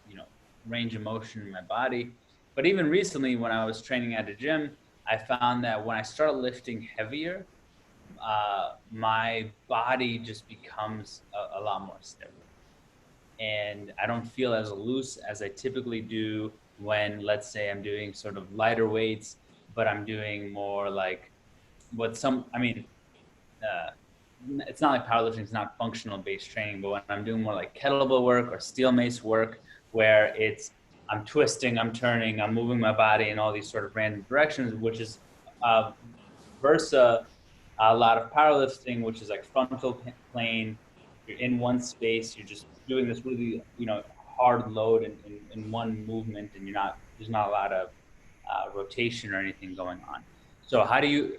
Speaker 1: you know, range of motion in my body. But even recently, when I was training at a gym, I found that when I started lifting heavier, my body just becomes a lot more stiff, and I don't feel as loose as I typically do when, let's say, I'm doing sort of lighter weights, but I'm doing more like what some, I mean, uh, it's not like powerlifting is not functional based training, but when I'm doing more like kettlebell work or steel mace work, where I'm twisting, I'm turning, I'm moving my body in all these sort of random directions, which is uh, versa a lot of powerlifting, which is like frontal plane. You're in one space. You're just doing this really, hard load in one movement, and there's not a lot of rotation or anything going on. So how do you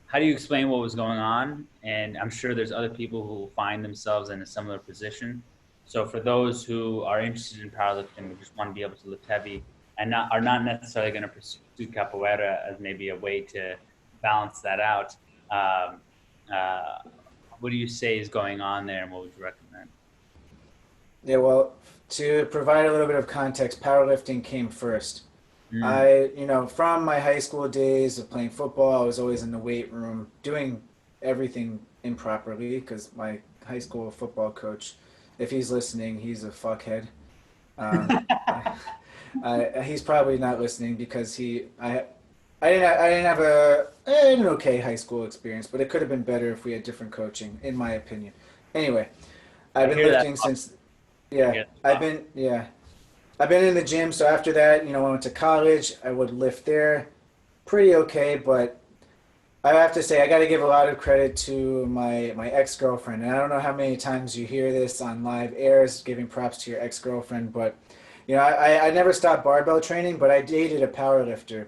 Speaker 1: explain what was going on? And I'm sure there's other people who find themselves in a similar position. So for those who are interested in powerlifting, who just want to be able to lift heavy and are not necessarily going to pursue capoeira as maybe a way to balance that out, um, uh, what do you say is going on there, and what would you recommend?
Speaker 3: Yeah, well, to provide a little bit of context, powerlifting came first.
Speaker 1: Mm,
Speaker 3: From my high school days of playing football, I was always in the weight room doing everything improperly because my high school football coach, if he's listening, he's a fuckhead. Um, he's probably not listening because I didn't have an okay high school experience, but it could have been better if we had different coaching, in my opinion. Anyway, I've
Speaker 1: I
Speaker 3: been
Speaker 1: hear that.
Speaker 3: lifting since,
Speaker 1: I
Speaker 3: yeah,
Speaker 1: hear that.
Speaker 3: I've been in the gym. So after that, I went to college. I would lift there, pretty okay. But I have to say, I got to give a lot of credit to my ex girlfriend. And I don't know how many times you hear this on live airs, giving props to your ex girlfriend. But I never stopped barbell training, but I dated a power lifter.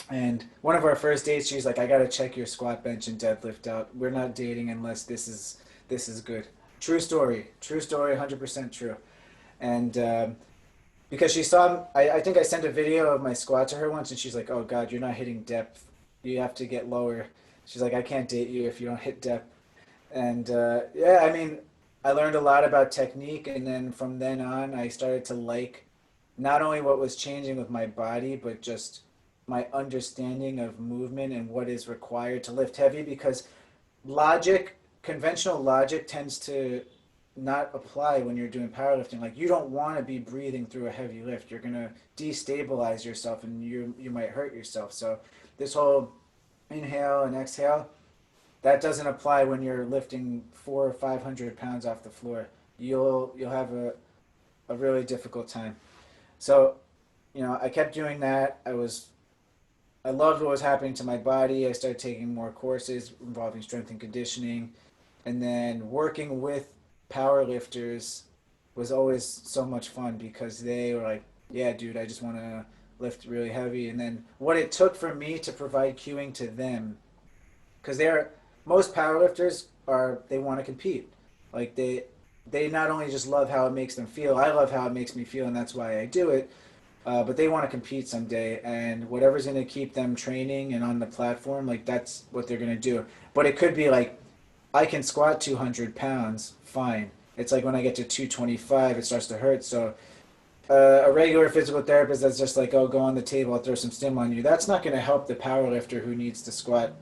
Speaker 3: And one of our first dates, she's like, "I got to check your squat, bench, and deadlift out. We're not dating unless this is good." True story, 100% true. And because she saw, I think I sent a video of my squat to her once, and she's like, "Oh God, you're not hitting depth. You have to get lower." She's like, "I can't date you if you don't hit depth." And yeah, I mean, I learned a lot about technique, and then from then on, I started to like not only what was changing with my body, but just my understanding of movement and what is required to lift heavy. Because logic, conventional logic, tends to not apply when you're doing powerlifting. Like you don't want to be breathing through a heavy lift. You're gonna destabilize yourself, and you might hurt yourself. So this whole inhale and exhale, that doesn't apply when you're lifting 400 or 500 pounds off the floor. You'll have a really difficult time. So I kept doing that. I loved what was happening to my body. I started taking more courses involving strength and conditioning, and then working with power lifters was always so much fun because they were like, "Yeah, dude, I just want to lift really heavy." And then what it took for me to provide cueing to them, because they're most powerlifters are they want to compete, like they not only just love how it makes them feel, I love how it makes me feel, and that's why I do it. But they want to compete someday, and whatever's going to keep them training and on the platform, like that's what they're going to do. But it could be like, I can squat 200 pounds, fine. It's like when I get to 225, it starts to hurt. So a regular physical therapist that's just like, oh, go on the table, I'll throw some stim on you. That's not going to help the power lifter who needs to squat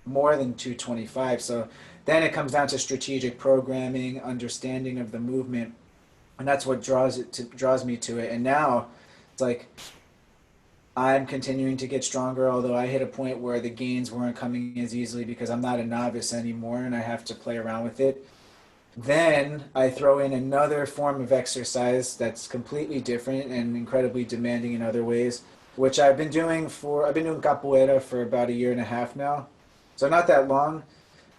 Speaker 3: more than 225. So then it comes down to strategic programming, understanding of the movement, and that's what draws me to it. And now it's like I'm continuing to get stronger, although I hit a point where the gains weren't coming as easily because I'm not a novice anymore and I have to play around with it. Then I throw in another form of exercise that's completely different and incredibly demanding in other ways, which I've been doing capoeira for about a year and a half now. So not that long.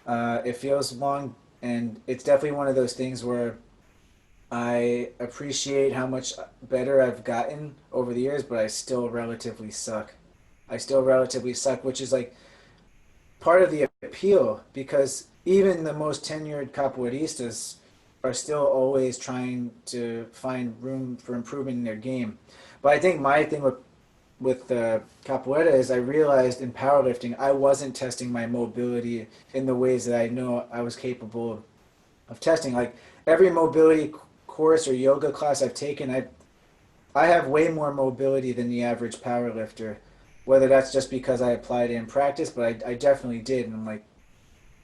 Speaker 3: It feels long, and it's definitely one of those things where I appreciate how much better I've gotten over the years, but I still relatively suck. I still relatively suck, which is like part of the appeal because even the most tenured capoeiristas are still always trying to find room for improvement in their game. But I think my thing with capoeira is I realized in powerlifting I wasn't testing my mobility in the ways that I know I was capable of testing. Like every mobility course or yoga class I've taken, I have way more mobility than the average power lifter. Whether that's just because I applied it in practice, but I definitely did. And I'm like,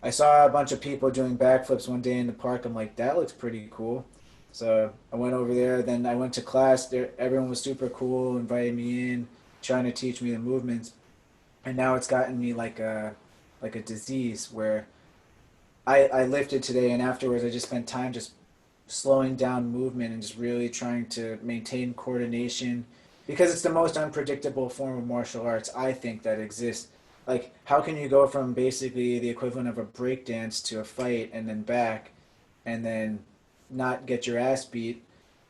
Speaker 3: I saw a bunch of people doing backflips one day in the park. I'm like, that looks pretty cool. So I went over there. Then I went to class. There, everyone was super cool, invited me in, trying to teach me the movements. And now it's gotten me like a disease where I lifted today, and afterwards I just spent time just slowing down movement and just really trying to maintain coordination because it's the most unpredictable form of martial arts I think that exists. Like, how can you go from basically the equivalent of a break dance to a fight and then back and then not get your ass beat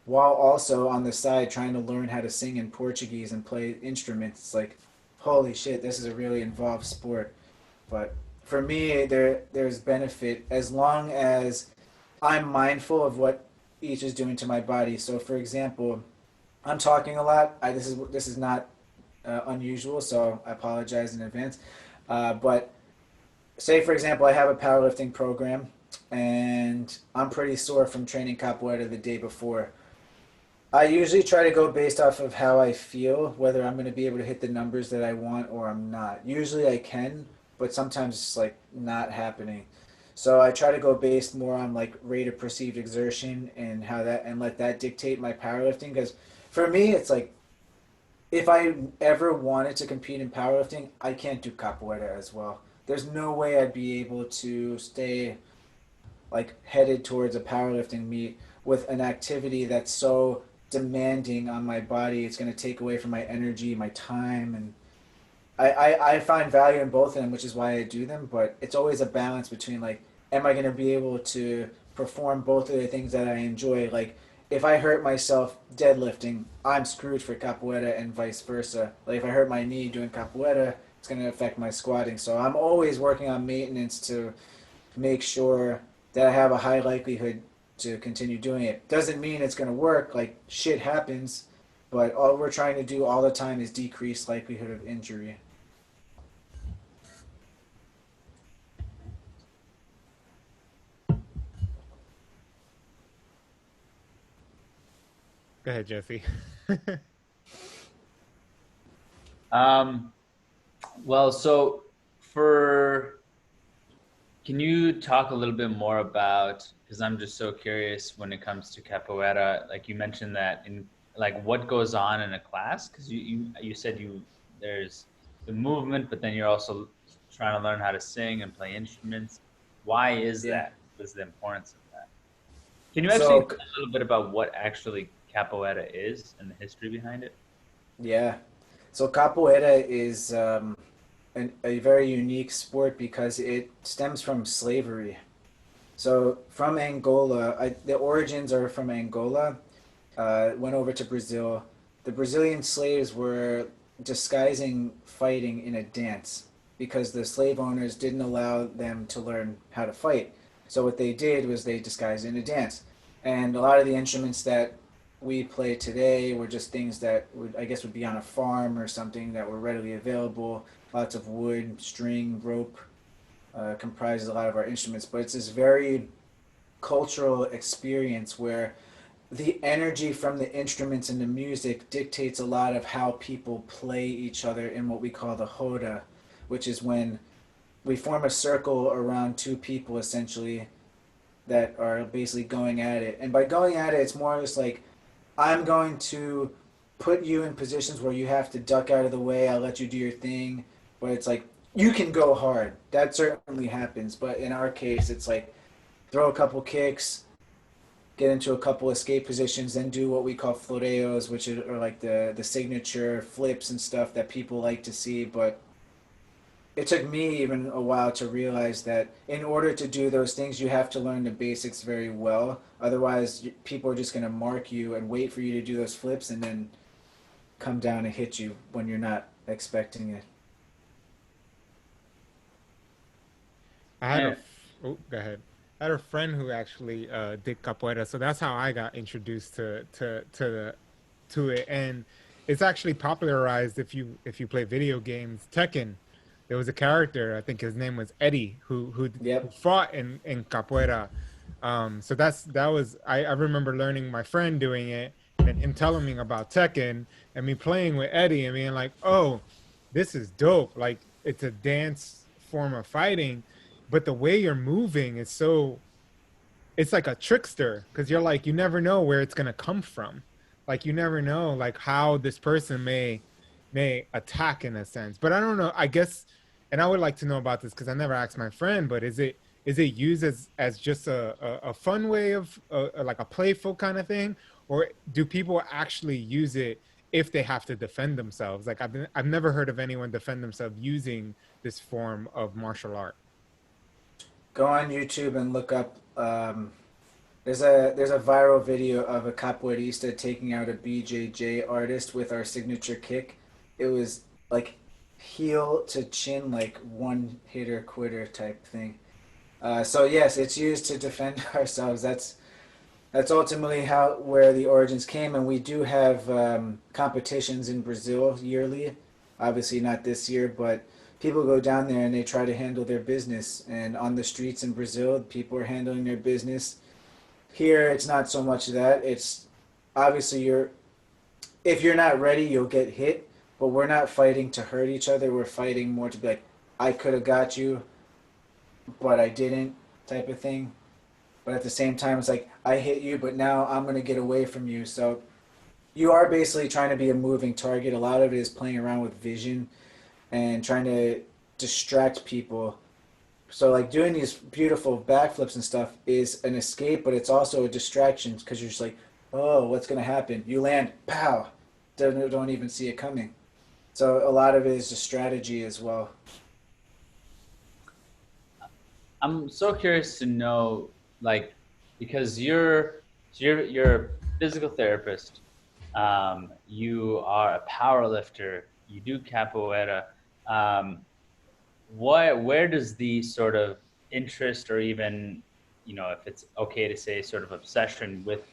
Speaker 3: while also on the side trying to learn how to sing in Portuguese and play instruments? It's like, holy shit, this is a really involved sport. But for me, there's benefit as long as I'm mindful of what each is doing to my body. So, for example, I'm talking a lot. This is not unusual, so I apologize in advance. But say, for example, I have a powerlifting program, and I'm pretty sore from training capoeira the day before. I usually try to go based off of how I feel, whether I'm going to be able to hit the numbers that I want or I'm not. Usually I can, but sometimes it's like not happening. So I try to go based more on like rate of perceived exertion and how that and let that dictate my powerlifting. Because for me, it's like if I ever wanted to compete in powerlifting, I can't do capoeira as well. There's no way I'd be able to stay like headed towards a powerlifting meet with an activity that's so demanding on my body. It's going to take away from my energy, my time, and I find value in both of them, which is why I do them. But it's always a balance between like, am I going to be able to perform both of the things that I enjoy? Like, if I hurt myself deadlifting, I'm screwed for capoeira and vice versa. Like, if I hurt my knee doing capoeira, it's going to affect my squatting. So I'm always working on maintenance to make sure that I have a high likelihood to continue doing it. Doesn't mean it's going to work. Like, shit happens, but all we're trying to do all the time is decrease likelihood of injury.
Speaker 2: Go ahead, Jesse.
Speaker 1: Um, well, so for can you talk a little bit more about, because I'm just so curious when it comes to capoeira, like you mentioned that in like what goes on in a class? Because you said there's the movement, but then you're also trying to learn how to sing and play instruments. Why is
Speaker 3: Yeah.
Speaker 1: that? What's the importance of that? Can you actually
Speaker 3: So
Speaker 1: explain a little bit about what actually capoeira is and the history behind it?
Speaker 3: yeah. So capoeira is a very unique sport because it stems from slavery. So from Angola, the origins are from Angola. Went over to Brazil. The Brazilian slaves were disguising fighting in a dance because the slave owners didn't allow them to learn how to fight. So what they did was they disguised it in a dance. And a lot of the instruments that we play today were just things that would, I guess, would be on a farm or something that were readily available. Lots of wood, string, rope comprises a lot of our instruments. But it's this very cultural experience where the energy from the instruments and the music dictates a lot of how people play each other in what we call the hoda, which is when we form a circle around two people essentially that are basically going at it. And by going at it, it's more just like I'm going to put you in positions where you have to duck out of the way. I'll let you do your thing. But it's like you can go hard. That certainly happens. But in our case, it's like throw a couple kicks, get into a couple escape positions, then do what we call floreos, which are like the signature flips and stuff that people like to see. But it took me even a while to realize that in order to do those things, you have to learn the basics very well. Otherwise, people are just going to mark you and wait for you to do those flips and then come down and hit you when you're not expecting it.
Speaker 2: I had
Speaker 1: And
Speaker 2: oh, go ahead. I had a friend who actually did capoeira, so that's how I got introduced to it, and it's actually popularized if you play video games. Tekken, there was a character, I think his name was Eddie, who
Speaker 3: Yep.
Speaker 2: fought in capoeira. So that was I remember learning my friend doing it and him telling me about Tekken and me playing with Eddie and being like, oh, this is dope. Like it's a dance form of fighting, but the way you're moving is so it's like a trickster because you're like you never know where it's gonna come from. Like you never know like how this person may attack in a sense. But I don't know. I guess, and I would like to know about this because I never asked my friend. But is it used as just a fun way of like a playful kind of thing, or do people actually use it if they have to defend themselves? Like I've never heard of anyone defend themselves using this form of martial art.
Speaker 3: Go on YouTube and look up. There's a viral video of a capoeirista taking out a BJJ artist with our signature kick. It was like heel to chin, like one hitter quitter type thing. So yes, it's used to defend ourselves. That's ultimately how where the origins came, and we do have competitions in Brazil yearly. Obviously, not this year, but people go down there and they try to handle their business. And on the streets in Brazil, people are handling their business. Here, it's not so much that. It's obviously you're if you're not ready, you'll get hit. But we're not fighting to hurt each other. We're fighting more to be like, I could have got you, but I didn't, type of thing. But at the same time, it's like I hit you, but now I'm gonna get away from you. So you are basically trying to be a moving target. A lot of it is playing around with vision and trying to distract people. So like doing these beautiful backflips and stuff is an escape, but it's also a distraction because you're just like, oh, what's gonna happen? You land, pow, don't even see it coming. So a lot of it is just strategy as well.
Speaker 1: I'm so curious to know, like, because you're a physical therapist, you are a power lifter, you do capoeira. Um, where does the sort of interest or even, if it's okay to say, sort of obsession with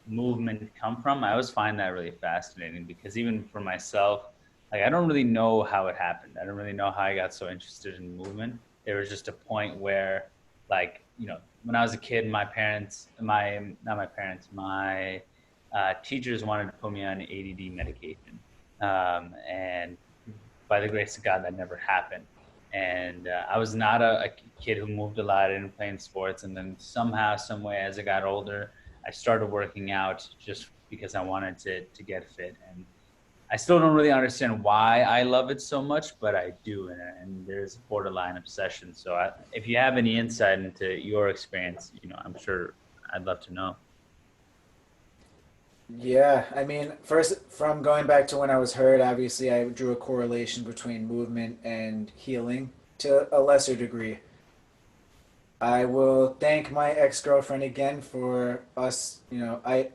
Speaker 1: movement come from? I always find that really fascinating because even for myself, like I don't really know how it happened. I don't really know how I got so interested in movement. There was just a point where, like, when I was a kid, my parents, my not my parents, my teachers wanted to put me on ADD medication, and by the grace of God, that never happened. And I was not a kid who moved a lot. I didn't play in sports, and then somehow, some way, as I got older, I started working out just because I wanted to get fit. And I still don't really understand why I love it so much, but I do, and there's a borderline obsession. So if you have any insight into your experience, I'm sure I'd love to know.
Speaker 3: Yeah, I mean, first from going back to when I was hurt, obviously I drew a correlation between movement and healing to a lesser degree. I will thank my ex-girlfriend again for us, I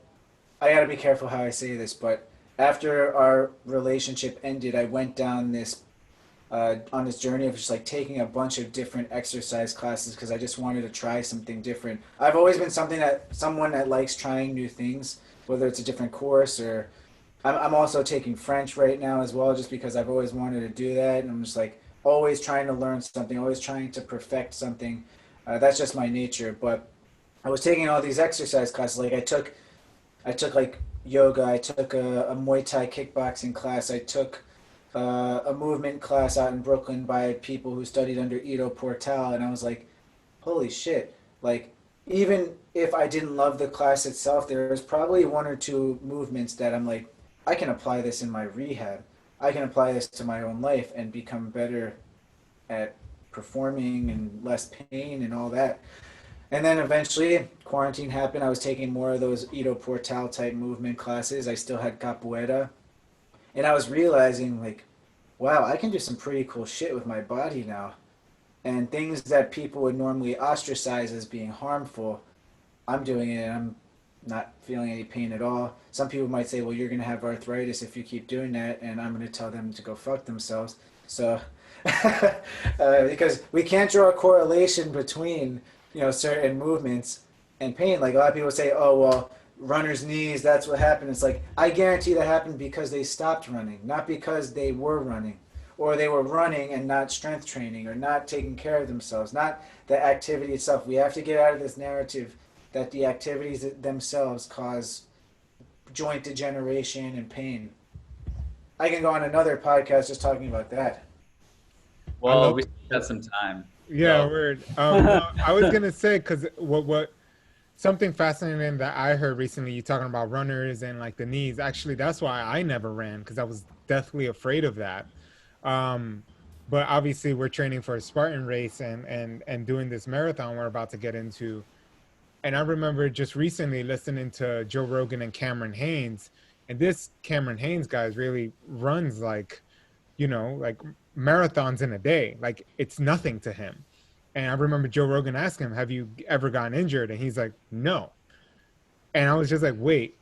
Speaker 3: got to be careful how I say this, but after our relationship ended, I went down this on this journey of just like taking a bunch of different exercise classes because I just wanted to try something different. I've always been someone that likes trying new things, whether it's a different course or I'm also taking French right now as well, just because I've always wanted to do that, and I'm just like always trying to learn something, always trying to perfect something. That's just my nature. But I was taking all these exercise classes. Like I took like yoga. I took a Muay Thai kickboxing class. I took a movement class out in Brooklyn by people who studied under Ido Portal, and I was like, holy shit! Like even if I didn't love the class itself, there was probably one or two movements that I'm like, I can apply this in my rehab. I can apply this to my own life and become better at performing and less pain and all that. And then eventually, quarantine happened. I was taking more of those Ido Portal type movement classes. I still had capoeira. And I was realizing, like, wow, I can do some pretty cool shit with my body now. And things that people would normally ostracize as being harmful, I'm doing it and I'm not feeling any pain at all. Some people might say, well, you're going to have arthritis if you keep doing that. And I'm going to tell them to go fuck themselves. So, because we can't draw a correlation between, certain movements and pain. Like a lot of people say, oh, well, runner's knees, that's what happened. It's like, I guarantee that happened because they stopped running, not because they were running. Or they were running and not strength training or not taking care of themselves, not the activity itself. We have to get out of this narrative that the activities themselves cause joint degeneration and pain. I can go on another podcast just talking about that.
Speaker 2: I
Speaker 1: Well,
Speaker 2: love,
Speaker 1: we still got some time.
Speaker 2: yeah,
Speaker 1: So,
Speaker 2: word. No, I was gonna say because what something fascinating that I heard recently, you talking about runners and like the knees. Actually, that's why I never ran because I was deathly afraid of that. Um, but obviously, we're training for a Spartan race and doing this marathon we're about to get into. And I remember just recently listening to Joe Rogan and Cameron Haynes, and this Cameron Haynes guy really runs like marathons in a day. Like it's nothing to him. And I remember Joe Rogan asking him, "Have you ever gotten injured?" And he's like, "No." And I was just like, "Wait,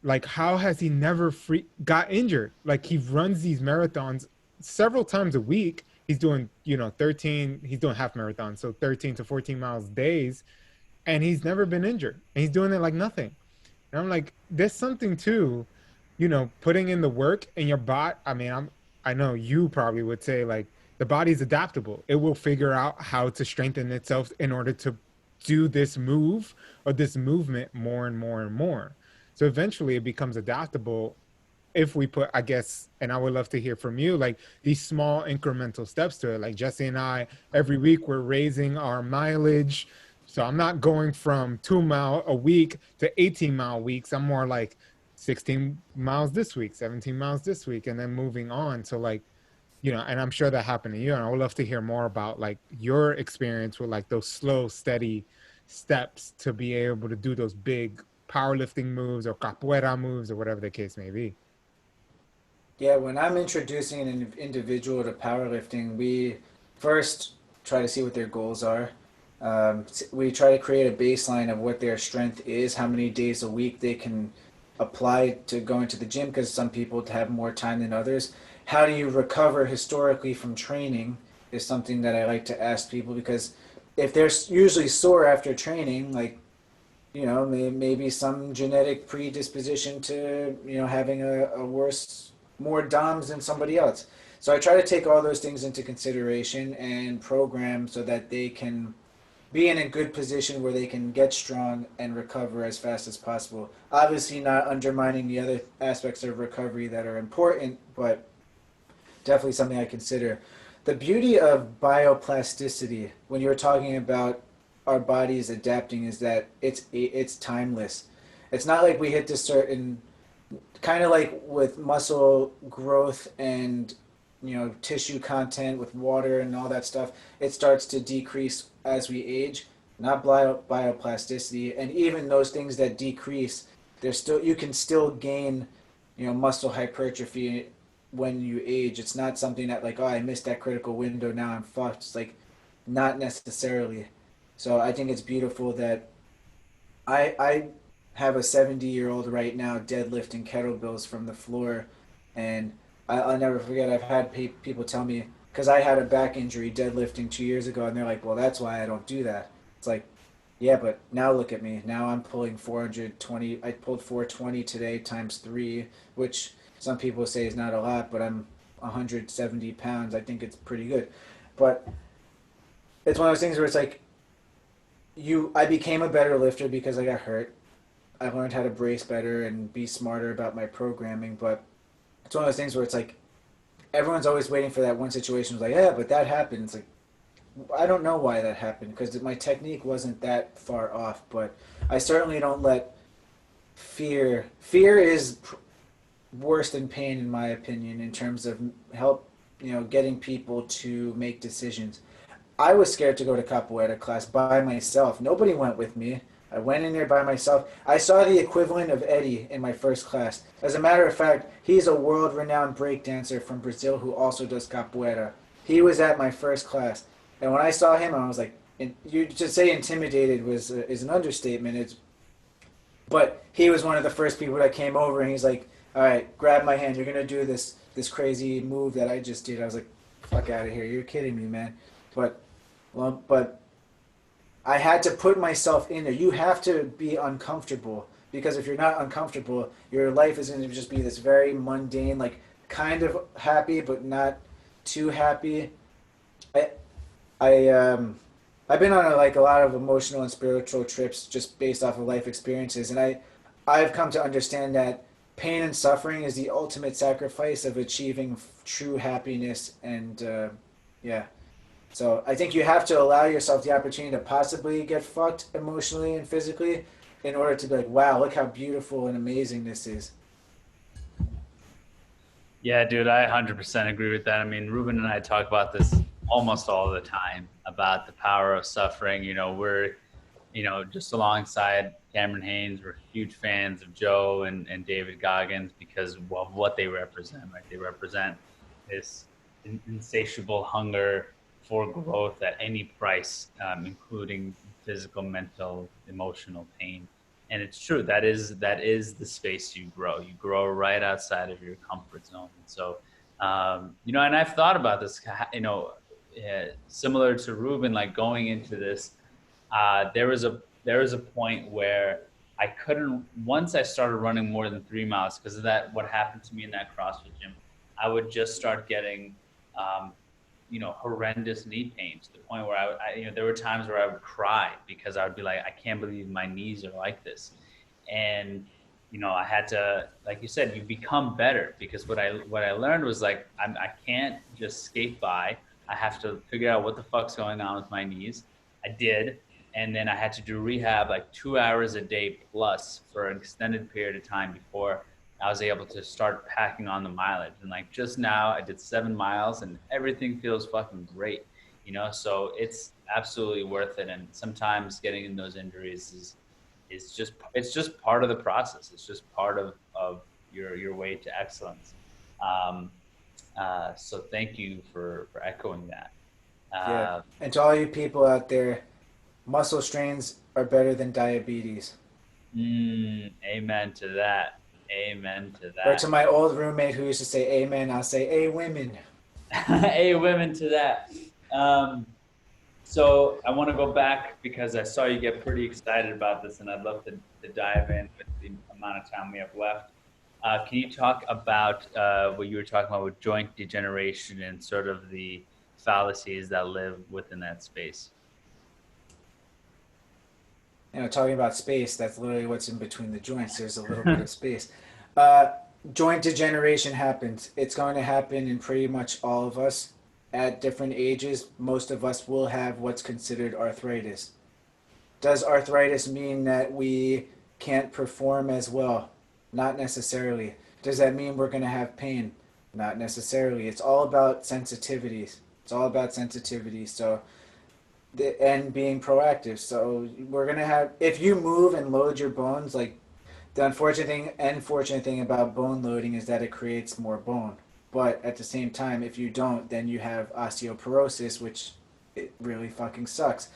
Speaker 2: like how has he never got injured? Like he runs these marathons several times a week. He's doing, 13, he's doing half marathons, so 13 to 14 miles days, and he's never been injured. And he's doing it like nothing." And I'm like, there's something to, putting in the work in your body. I mean, I know you probably would say like the body's adaptable. It will figure out how to strengthen itself in order to do this move or this movement more and more and more. So eventually it becomes adaptable if we put, I guess, and I would love to hear from you, like these small incremental steps to it. Like Jesse and I, every week we're raising our mileage. So I'm not going from 2 mile a week to 18-mile weeks. I'm more like 16 miles this week, 17 miles this week, and then moving on to like, and I'm sure that happened to you. And I would love to hear more about like your experience with like those slow, steady steps to be able to do those big powerlifting moves or capoeira moves or whatever the case may be.
Speaker 3: Yeah, when I'm introducing an individual to powerlifting, we first try to see what their goals are. We try to create a baseline of what their strength is, how many days a week they can apply to going to the gym, because some people have more time than others. How do you recover historically from training is something that I like to ask people, because if they're usually sore after training, like, maybe some genetic predisposition to, having a worse, more DOMs than somebody else. So I try to take all those things into consideration and program so that they can be in a good position where they can get strong and recover as fast as possible. Obviously, not undermining the other aspects of recovery that are important, but definitely something I consider. The beauty of bioplasticity, when you're talking about our bodies adapting, is that it's timeless. It's not like we hit this certain, kind of like with muscle growth and tissue content with water and all that stuff, it starts to decrease as we age. Not bioplasticity, and even those things that decrease, there's still, you can still gain muscle hypertrophy when you age. It's not something that like, oh, I missed that critical window, now I'm fucked. It's like, not necessarily. So I think it's beautiful that I have a 70-year-old right now deadlifting kettlebells from the floor, and I'll never forget. I've had people tell me, because I had a back injury deadlifting 2 years ago, and they're like, well, that's why I don't do that. It's like, yeah, but now look at me. Now I'm pulling 420. I pulled 420 today times three, which some people say is not a lot, but I'm 170 pounds. I think it's pretty good. But it's one of those things where it's like, I became a better lifter because I got hurt. I learned how to brace better and be smarter about my programming, but it's one of those things where it's like, everyone's always waiting for that one situation. It's like, yeah, but that happened. It's like, I don't know why that happened because my technique wasn't that far off, but I certainly don't let fear is worse than pain in my opinion in terms of help, getting people to make decisions. I was scared to go to capoeira class by myself. Nobody went with me. I went in there by myself. I saw the equivalent of Eddie in my first class. As a matter of fact, he's a world-renowned breakdancer from Brazil who also does capoeira. He was at my first class. And when I saw him, I was like, you to say intimidated is an understatement. But he was one of the first people that came over, and he's like, "All right, grab my hand. You're gonna do this crazy move that I just did." I was like, "Fuck out of here! You're kidding me, man." But but I had to put myself in there. You have to be uncomfortable because if you're not uncomfortable, your life is going to just be this very mundane, like kind of happy but not too happy. I I've been on like a lot of emotional and spiritual trips just based off of life experiences, and I've come to understand that pain and suffering is the ultimate sacrifice of achieving true happiness, and yeah. So I think you have to allow yourself the opportunity to possibly get fucked emotionally and physically in order to be like, wow, look how beautiful and amazing this is.
Speaker 1: Yeah, dude, I 100% agree with that. I mean, Ruben and I talk about this almost all the time about the power of suffering. We're, just alongside Cameron Haynes, we're huge fans of Joe and David Goggins because of what they represent, right? They represent this insatiable hunger for growth at any price, including physical, mental, emotional pain. And it's true. That is the space you grow. You grow right outside of your comfort zone. And so, and I've thought about this. Similar to Ruben, like going into this, there was a point where I couldn't. Once I started running more than 3 miles, because of that, what happened to me in that CrossFit gym, I would just start getting um, horrendous knee pain to the point where there were times where I would cry because I would be like, I can't believe my knees are like this. And, I had to, like you said, you become better because what I learned was like, I can't just skate by. I have to figure out what the fuck's going on with my knees. I did. And then I had to do rehab like 2 hours a day plus for an extended period of time before I was able to start packing on the mileage. And like just now I did 7 miles and everything feels fucking great, so it's absolutely worth it. And sometimes getting in those injuries it's just part of the process. It's just part of your way to excellence. Um, so thank you for echoing that.
Speaker 3: Yeah.
Speaker 1: Uh,
Speaker 3: And to all you people out there, muscle strains are better than diabetes.
Speaker 1: Amen to that. Amen to
Speaker 3: Or to
Speaker 1: that.
Speaker 3: my old roommate who used to say amen, I'll say, hey, women.
Speaker 1: Hey, women to that. Um, so I want to go back because I saw you get pretty excited about this, and I'd love to dive in with the amount of time we have left. Can you talk about what you were talking about with joint degeneration and sort of the fallacies that live within that space?
Speaker 3: Talking about space, that's literally what's in between the joints. There's a little bit of space. Uh, Joint degeneration happens. It's going to happen in pretty much all of us at different ages. Most of us will have what's considered arthritis. Does arthritis mean that we can't perform as well? Not necessarily. Does that mean we're going to have pain? Not necessarily. It's all about sensitivities. It's all about sensitivity. So and being proactive. So we're gonna have if you move and load your bones, like the unfortunate thing and fortunate thing about bone loading is that it creates more bone. But at the same time, if you don't, then you have osteoporosis, which it really fucking sucks.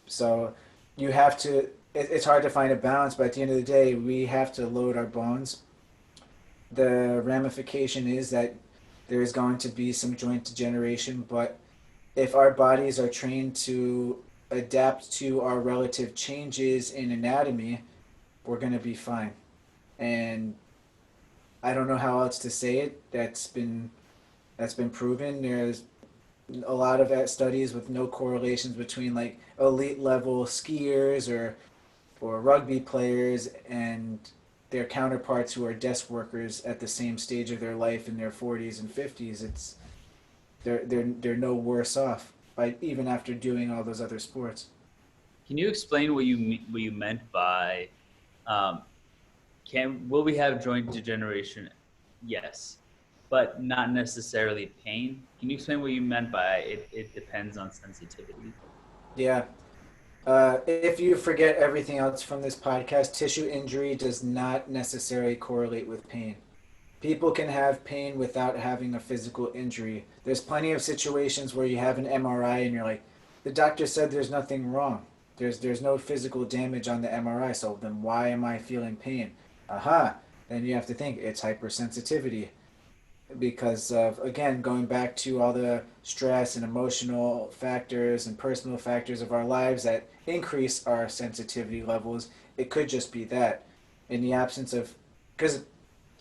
Speaker 3: So you have to. It's hard to find a balance, but at the end of the day, we have to load our bones. The ramification is that there is going to be some joint degeneration, but if our bodies are trained to adapt to our relative changes in anatomy, we're going to be fine. And I don't know how else to say it. That's been proven. There's a lot of studies with no correlations between like elite level skiers or rugby players and their counterparts who are desk workers at the same stage of their life in their 40s and 50s. It's they're no worse off by even after doing all those other sports.
Speaker 1: Can you explain what you meant by um, will we have joint degeneration? Yes, but not necessarily pain. Can you explain what you meant by it depends on sensitivity?
Speaker 3: Yeah. If you forget everything else from this podcast, tissue injury does not necessarily correlate with pain. People can have pain without having a physical injury. There's plenty of situations where you have an MRI and you're like, the doctor said there's nothing wrong. There's no physical damage on the MRI, so then why am I feeling pain? Aha. Then you have to think it's hypersensitivity because of, again, going back to all the stress and emotional factors and personal factors of our lives that increase our sensitivity levels. It could just be that in the absence of, because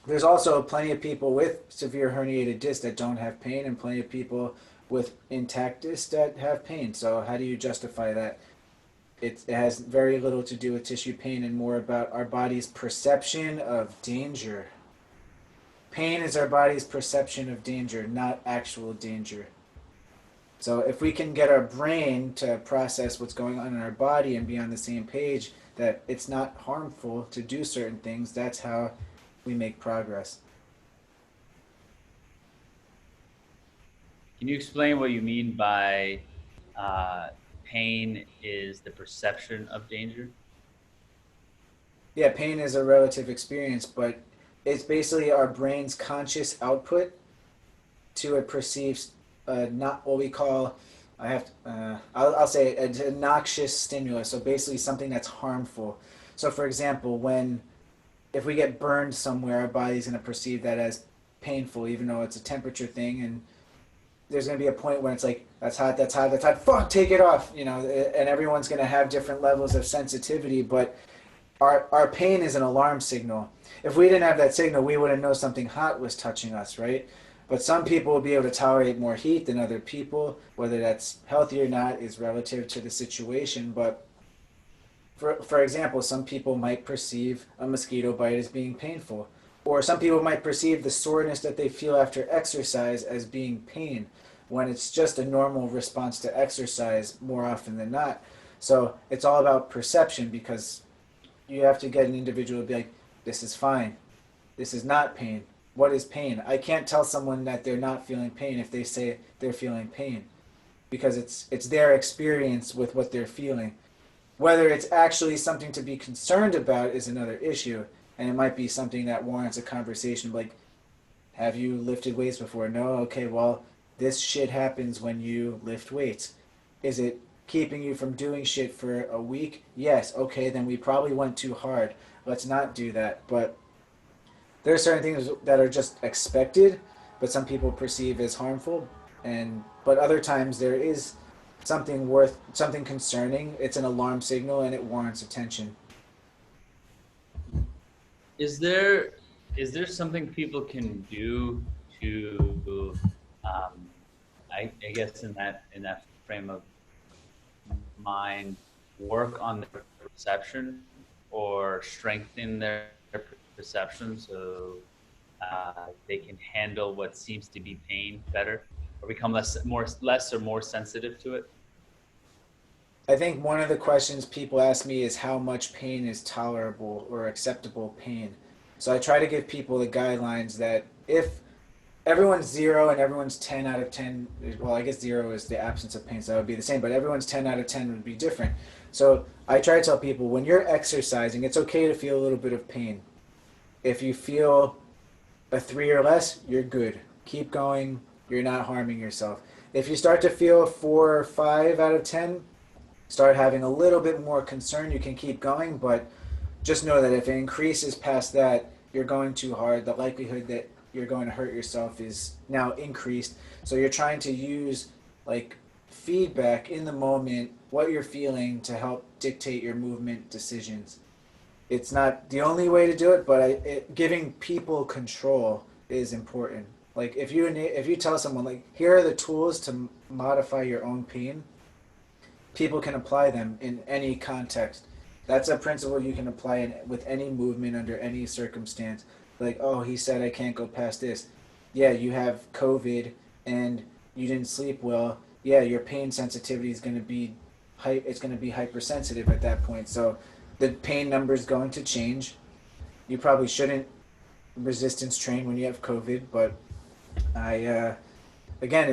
Speaker 3: there's also plenty of people with severe herniated disc that don't have pain and plenty of people with intact disc that have pain. So how do you justify that? It has very little to do with tissue pain and more about our body's perception of danger. Pain is our body's perception of danger, not actual danger. So if we can get our brain to process what's going on in our body and be on the same page that it's not harmful to do certain things, that's how we make progress.
Speaker 1: Can you explain what you mean by pain is the perception of danger?
Speaker 3: Yeah, pain is a relative experience, but it's basically our brain's conscious output to a perceived, not what we call, I'll say a noxious stimulus. So basically something that's harmful. So for example, if we get burned somewhere, our body's going to perceive that as painful, even though it's a temperature thing. And there's going to be a point where it's like, that's hot, that's hot, that's hot, fuck, take it off, and everyone's going to have different levels of sensitivity. But our pain is an alarm signal. If we didn't have that signal, we wouldn't know something hot was touching us, right? But some people will be able to tolerate more heat than other people. Whether that's healthy or not is relative to the situation. But for example, some people might perceive a mosquito bite as being painful. Or some people might perceive the soreness that they feel after exercise as being pain, when it's just a normal response to exercise more often than not. So it's all about perception, because you have to get an individual to be like, this is fine. This is not pain. What is pain? I can't tell someone that they're not feeling pain if they say they're feeling pain, because it's their experience with what they're feeling. Whether it's actually something to be concerned about is another issue, and it might be something that warrants a conversation like, have you lifted weights before? No? Okay, well, this shit happens when you lift weights. Is it keeping you from doing shit for a week? Yes. Okay, then we probably went too hard. Let's not do that. But there are certain things that are just expected, but some people perceive as harmful, but other times there is something concerning. It's an alarm signal and it warrants attention.
Speaker 1: Is there something people can do to I guess in that frame of mind, work on their perception or strengthen their perception so they can handle what seems to be pain better, or become less or more sensitive to it?
Speaker 3: I think one of the questions people ask me is how much pain is tolerable or acceptable pain. So I try to give people the guidelines that if everyone's 0 and everyone's 10 out of 10, well, I guess 0 is the absence of pain, so that would be the same, but everyone's 10 out of 10 would be different. So I try to tell people, when you're exercising, it's okay to feel a little bit of pain. If you feel a 3 or less, you're good. Keep going. You're not harming yourself. If you start to feel 4 or 5 out of 10, start having a little bit more concern, you can keep going, but just know that if it increases past that, you're going too hard. The likelihood that you're going to hurt yourself is now increased. So you're trying to use like feedback in the moment, what you're feeling to help dictate your movement decisions. It's not the only way to do it, but giving people control is important. Like if you tell someone like here are the tools to modify your own pain, people can apply them in any context. That's a principle you can apply with any movement under any circumstance. Like, oh, he said I can't go past this. Yeah, you have COVID and you didn't sleep well. Yeah, your pain sensitivity is going to be it's going to be hypersensitive at that point. So the pain number is going to change. You probably shouldn't resistance train when you have COVID, but again,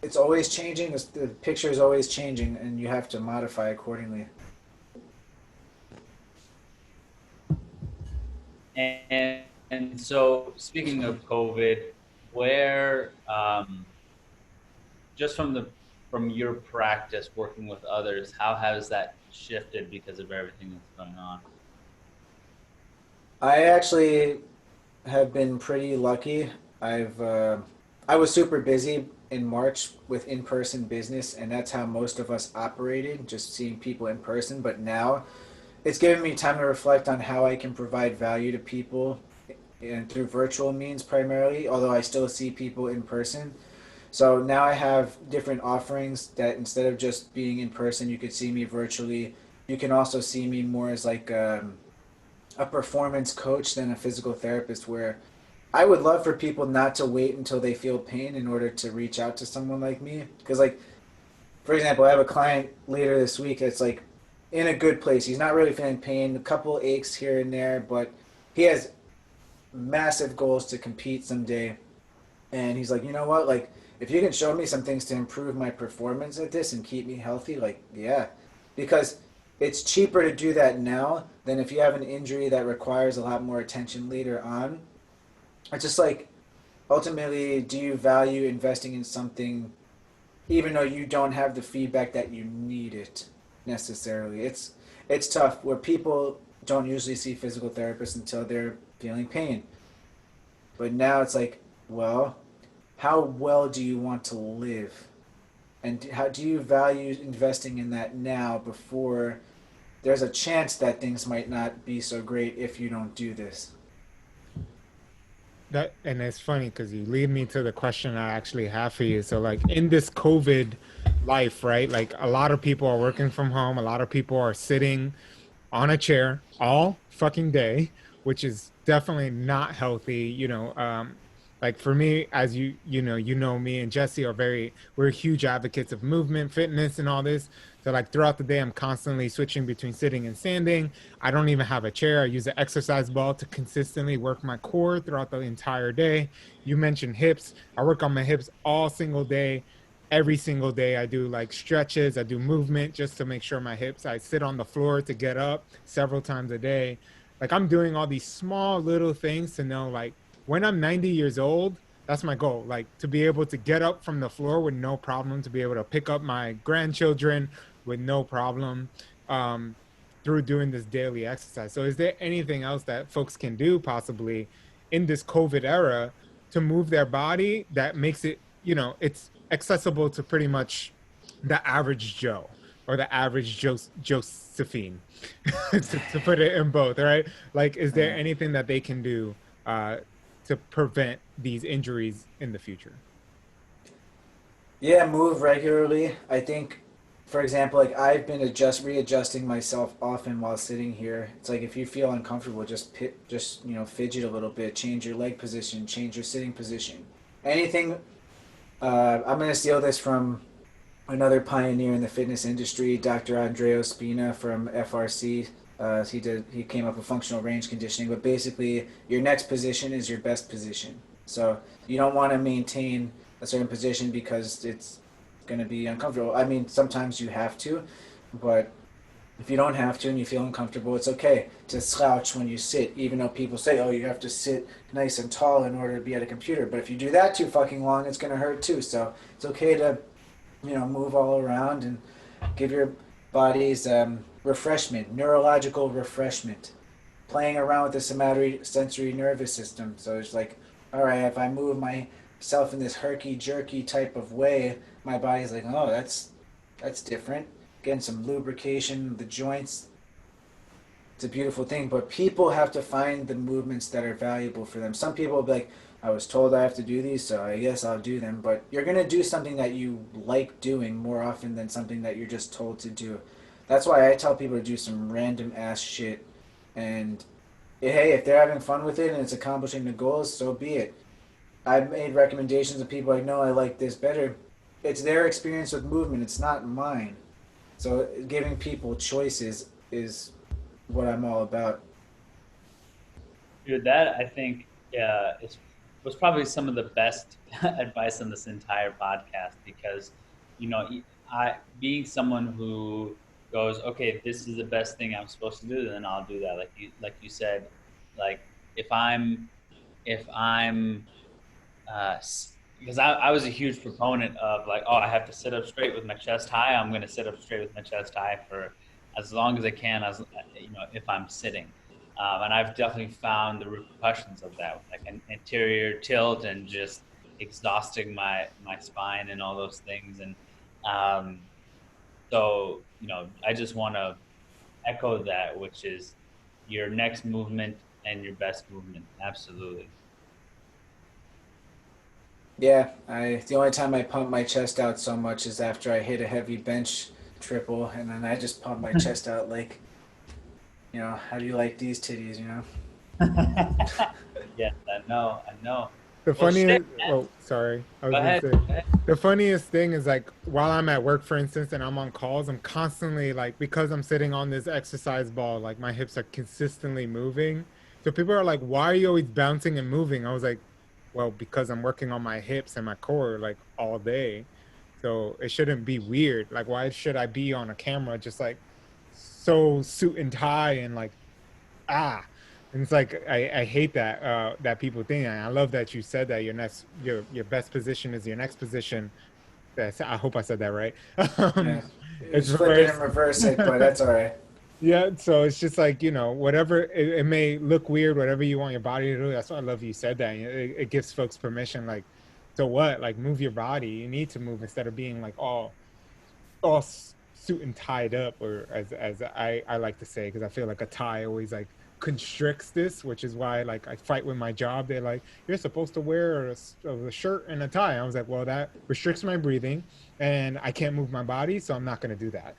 Speaker 3: it's always changing. The picture is always changing, and you have to modify accordingly.
Speaker 1: And so speaking of COVID, where just from your practice working with others, how has that shifted because of everything that's going on?
Speaker 3: I actually have been pretty lucky. I was super busy in March with in-person business, and that's how most of us operated, just seeing people in person. But now it's given me time to reflect on how I can provide value to people and through virtual means primarily, although I still see people in person. So now I have different offerings that instead of just being in person, you could see me virtually. You can also see me more as like a performance coach than a physical therapist, where I would love for people not to wait until they feel pain in order to reach out to someone like me. Because, like, for example, I have a client later this week that's like in a good place. He's not really feeling pain, a couple aches here and there, but he has massive goals to compete someday. And he's like, you know what? Like, if you can show me some things to improve my performance at this and keep me healthy, like, yeah. Because it's cheaper to do that now than if you have an injury that requires a lot more attention later on. It's just like, ultimately, do you value investing in something even though you don't have the feedback that you need it necessarily? It's tough where people don't usually see physical therapists until they're feeling pain. But now it's like, well, how well do you want to live? And how do you value investing in that now before there's a chance that things might not be so great if you don't do this?
Speaker 2: That and it's funny because you lead me to the question I actually have for you. So like in this COVID life, right? Like a lot of people are working from home, a lot of people are sitting on a chair all fucking day, which is definitely not healthy. Like for me, as me and Jesse are we're huge advocates of movement, fitness, and all this. So like throughout the day, I'm constantly switching between sitting and standing. I don't even have a chair. I use an exercise ball to consistently work my core throughout the entire day. You mentioned hips. I work on my hips all single day. Every single day I do like stretches, I do movement just to make sure my hips, I sit on the floor to get up several times a day. Like I'm doing all these small little things to know like when I'm 90 years old, that's my goal. Like to be able to get up from the floor with no problem, to be able to pick up my grandchildren with no problem, through doing this daily exercise. So, is there anything else that folks can do possibly in this COVID era to move their body that makes it, it's accessible to pretty much the average Joe or the average Josephine, to put it in both, right? Like, is there anything that they can do to prevent these injuries in the future?
Speaker 3: Yeah, move regularly. I think, for example, like I've been readjusting myself often while sitting here. It's like if you feel uncomfortable, just fidget a little bit, change your leg position, change your sitting position. Anything. I'm gonna steal this from another pioneer in the fitness industry, Dr. Andreo Spina from FRC. He came up with functional range conditioning, but basically your next position is your best position. So you don't want to maintain a certain position because it's going to be uncomfortable. I mean, sometimes you have to, but if you don't have to and you feel uncomfortable, it's okay to slouch when you sit, even though people say, oh, you have to sit nice and tall in order to be at a computer. But if you do that too fucking long, it's going to hurt too. So it's okay to, move all around and give your body's refreshment, neurological refreshment, playing around with the sensory nervous system. So it's like, all right, if I move myself in this herky jerky type of way, my body's like, oh, that's different. Getting some lubrication, the joints, it's a beautiful thing. But people have to find the movements that are valuable for them. Some people will be like, I was told I have to do these, so I guess I'll do them. But you're gonna do something that you like doing more often than something that you're just told to do. That's why I tell people to do some random ass shit. And hey, if they're having fun with it and it's accomplishing the goals, so be it. I've made recommendations of people I know I like this better. It's their experience with movement. It's not mine. So giving people choices is what I'm all about.
Speaker 1: Dude, that I think was probably some of the best advice on this entire podcast because, you know, I being someone who goes, okay, this is the best thing I'm supposed to do, then I'll do that. Like you said, like if I'm if I'm because I was a huge proponent of like, oh, I have to sit up straight with my chest high. I'm going to sit up straight with my chest high for as long as I can, as you know, if I'm sitting. And I've definitely found the repercussions of that, like an anterior tilt and just exhausting my spine and all those things. And um, so, you know, I just want to echo that, which is your next movement and your best movement. Absolutely.
Speaker 3: Yeah, I the only time I pump my chest out so much is after I hit a heavy bench triple, and then I just pump my chest out like, how do you like these titties,
Speaker 1: Yes, I know. I know.
Speaker 2: The
Speaker 1: Well, shit,
Speaker 2: funniest,
Speaker 1: man.
Speaker 2: oh, sorry, I was
Speaker 1: Go
Speaker 2: gonna
Speaker 1: ahead.
Speaker 2: say,
Speaker 1: Go ahead.
Speaker 2: the funniest thing is like while I'm at work, for instance, and I'm on calls, I'm constantly like, because I'm sitting on this exercise ball, like my hips are consistently moving. So people are like, why are you always bouncing and moving? I was like, well, because I'm working on my hips and my core like all day. So it shouldn't be weird. Like, why should I be on a camera just like so suit and tie and like ah, and it's like I hate that that people think. And I love that you said that your best position is your next position. That's, I hope I said that right.
Speaker 3: Yeah,
Speaker 2: It's
Speaker 3: just flip it and
Speaker 2: reverse.
Speaker 3: reverse it, but that's all right.
Speaker 2: Yeah, so it's just like, whatever it may look weird, whatever you want your body to do. That's why I love you said that. It gives folks permission, like, so what? Like, move your body. You need to move instead of being like all suit and tied up, or as I like to say, because I feel like a tie always like constricts this, which is why like I fight with my job. They're like, you're supposed to wear a shirt and a tie. I was like, well, that restricts my breathing and I can't move my body, so I'm not going to do that.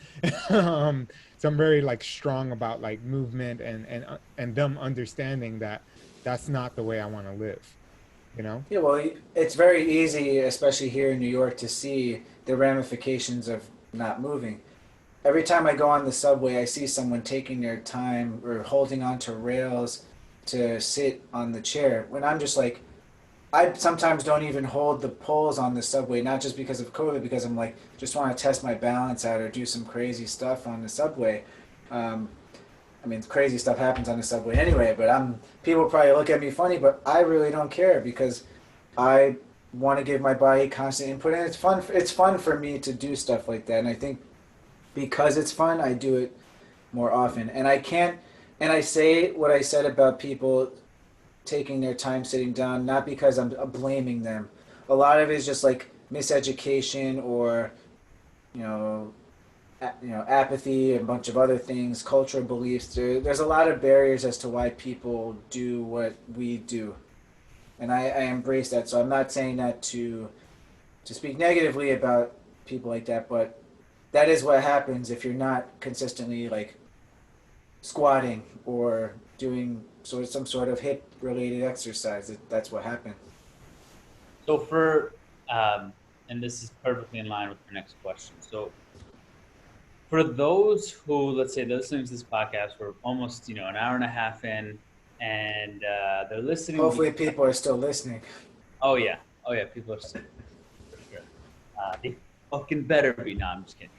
Speaker 2: So I'm very like strong about like movement and them understanding that that's not the way I want to live.
Speaker 3: Yeah, well, it's very easy, especially here in New York, to see the ramifications of not moving. Every time I go on the subway, I see someone taking their time or holding onto rails to sit on the chair. When I'm just like, I sometimes don't even hold the poles on the subway, not just because of COVID, because I'm like, just want to test my balance out or do some crazy stuff on the subway. Um, I mean, crazy stuff happens on the subway anyway, but people probably look at me funny, but I really don't care because I want to give my body constant input, and it's fun. It's fun for me to do stuff like that, and I think because it's fun, I do it more often. And I can't, and I say what I said about people taking their time sitting down, not because I'm blaming them. A lot of it is just like miseducation or, you know, apathy, and a bunch of other things, cultural beliefs. There's a lot of barriers as to why people do what we do, and I embrace that. So I'm not saying that to speak negatively about people like that, but that is what happens if you're not consistently like squatting or doing some sort of hip related exercise. That's what happens.
Speaker 1: So and this is perfectly in line with your next question. So for those who, let's say, they're listening to this podcast, we're almost, an hour and a half in, and they're listening
Speaker 3: Hopefully,
Speaker 1: because,
Speaker 3: people are still listening.
Speaker 1: oh yeah, people are still for sure. They fucking better be. No, I'm just kidding.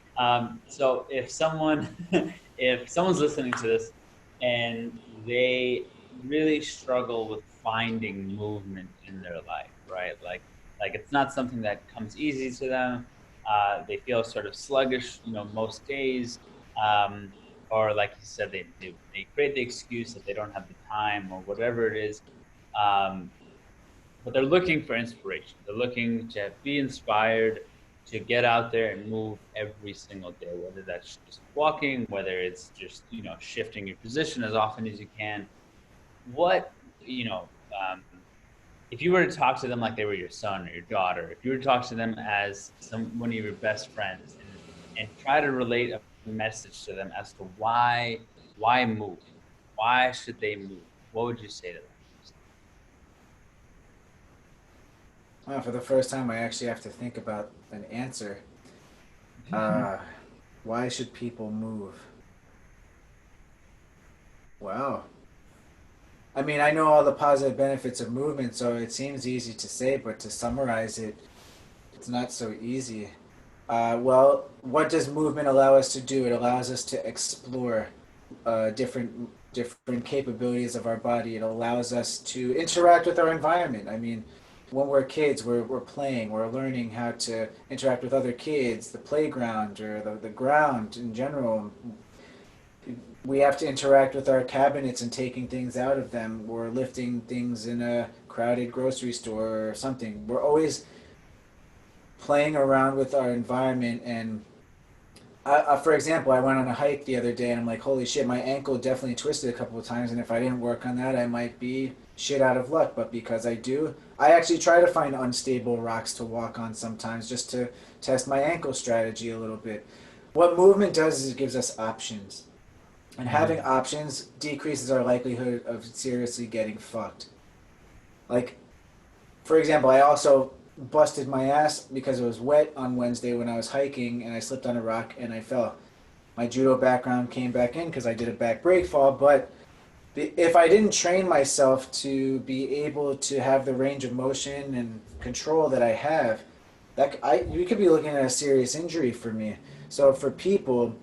Speaker 1: So if someone's listening to this and they really struggle with finding movement in their life, right? Like it's not something that comes easy to them. They feel sort of sluggish, most days. Um, or like you said, they create the excuse that they don't have the time or whatever it is. Um, but they're looking for inspiration. They're looking to be inspired to get out there and move every single day, whether that's just walking, whether it's just, shifting your position as often as you can. What, you know, um, if you were to talk to them like they were your son or your daughter, if you were to talk to them as one of your best friends, and try to relate a message to them as to why move, why should they move, what would you say to them?
Speaker 3: Well, for the first time, I actually have to think about an answer. Uh, why should people move? Wow. I mean, I know all the positive benefits of movement, so it seems easy to say, but to summarize it, it's not so easy. Well, what does movement allow us to do? It allows us to explore different capabilities of our body. It allows us to interact with our environment. I mean, when we're kids, we're playing, we're learning how to interact with other kids, the playground or the ground in general. We have to interact with our cabinets and taking things out of them. We're lifting things in a crowded grocery store or something. We're always playing around with our environment. And for example, I went on a hike the other day and I'm like, holy shit, my ankle definitely twisted a couple of times, and if I didn't work on that, I might be shit out of luck. But because I do, I actually try to find unstable rocks to walk on sometimes just to test my ankle strategy a little bit. What movement does is it gives us options, and having options decreases our likelihood of seriously getting fucked. Like, for example, I also busted my ass because it was wet on Wednesday when I was hiking and I slipped on a rock and I fell. My judo background came back in because I did a back break fall, but if I didn't train myself to be able to have the range of motion and control that I have, you could be looking at a serious injury for me. So for people,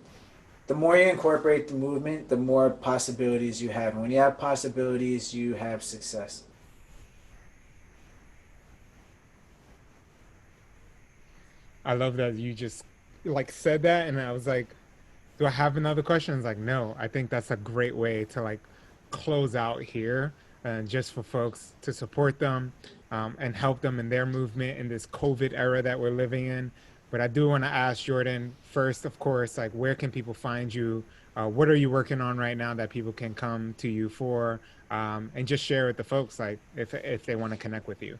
Speaker 3: the more you incorporate the movement, the more possibilities you have. And when you have possibilities, you have success.
Speaker 2: I love that you just like said that, and I was like, do I have another question? It's like, no. I think that's a great way to like close out here, just for folks to support them, and help them in their movement in this COVID era that we're living in. But I do want to ask Jordan first, of course, like where can people find you? What are you working on right now that people can come to you for? And just share with the folks, like if they want to connect with you.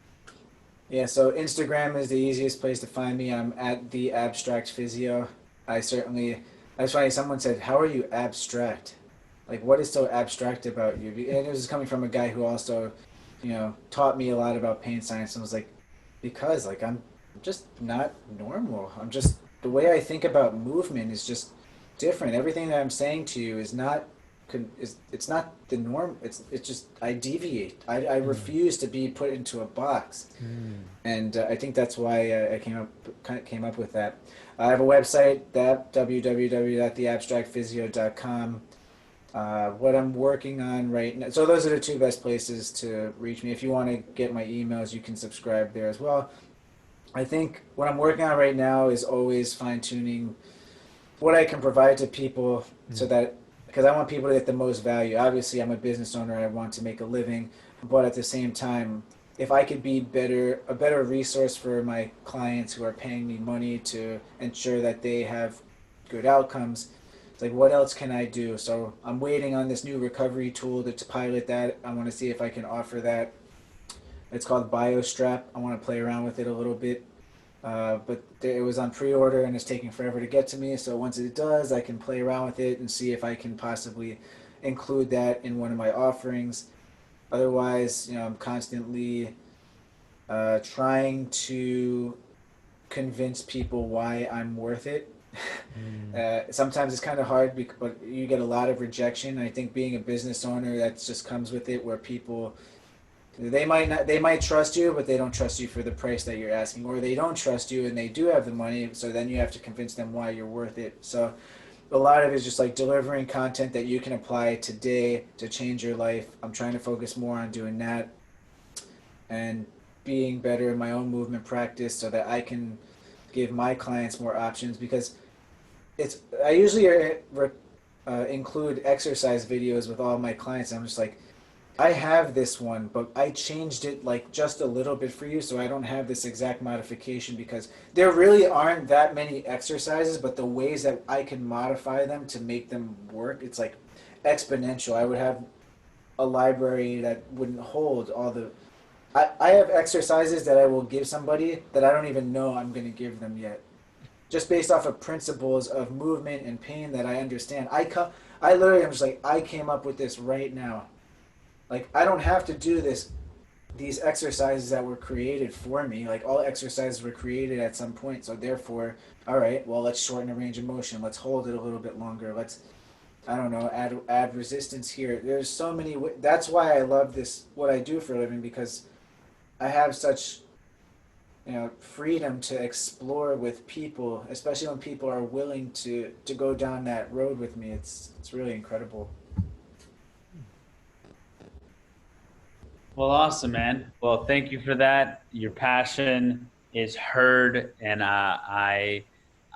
Speaker 3: Yeah, so Instagram is the easiest place to find me. I'm at the Abstract Physio. I certainly, that's funny. Someone said, "How are you abstract? Like, what is so abstract about you?" And it was coming from a guy who also, taught me a lot about pain science, and was like, because like I'm just not normal. I'm just the way I think about movement is just different. Everything that I'm saying to you is not it's not the norm. It's just I deviate. I refuse to be put into a box,
Speaker 2: Mm.
Speaker 3: and I think that's why I came up with that. I have a website, that www.theabstractphysio.com. What I'm working on right now. So those are the two best places to reach me. If you want to get my emails, you can subscribe there as well. I think what I'm working on right now is always fine tuning what I can provide to people, so
Speaker 2: Mm.
Speaker 3: that because I want people to get the most value. Obviously, I'm a business owner. I want to make a living, but at the same time, if I could be a better resource for my clients who are paying me money to ensure that they have good outcomes, it's like, what else can I do? So I'm waiting on this new recovery tool to pilot that. I want to see if I can offer that. It's called BioStrap. I want to play around with it a little bit. But it was on pre-order and it's taking forever to get to me. So once it does, I can play around with it and see if I can possibly include that in one of my offerings. Otherwise, I'm constantly trying to convince people why I'm worth it.
Speaker 2: Mm.
Speaker 3: Sometimes it's kind of hard, but you get a lot of rejection. I think being a business owner, that just comes with it, where people, they might trust you, but they don't trust you for the price that you're asking, or they don't trust you and they do have the money, so then you have to convince them why you're worth it. So a lot of it is just like delivering content that you can apply today to change your life. I'm trying to focus more on doing that and being better in my own movement practice so that I can give my clients more options, because I usually include exercise videos with all my clients. I'm just like, I have this one, but I changed it like just a little bit for you, so I don't have this exact modification because there really aren't that many exercises, but the ways that I can modify them to make them work, it's like exponential. I would have a library that wouldn't hold all the. I have exercises that I will give somebody that I don't even know I'm going to give them yet. Just based off of principles of movement and pain that I understand. I literally am just like, I came up with this right now. Like, I don't have to do these exercises that were created for me. Like, all exercises were created at some point. So therefore, all right, well, let's shorten the range of motion. Let's hold it a little bit longer. Let's, I don't know, add resistance here. There's so many. That's why I love this, what I do for a living, because I have such, freedom to explore with people, especially when people are willing to go down that road with me. It's really incredible.
Speaker 1: Well, awesome, man. Well, thank you for that. Your passion is heard, and I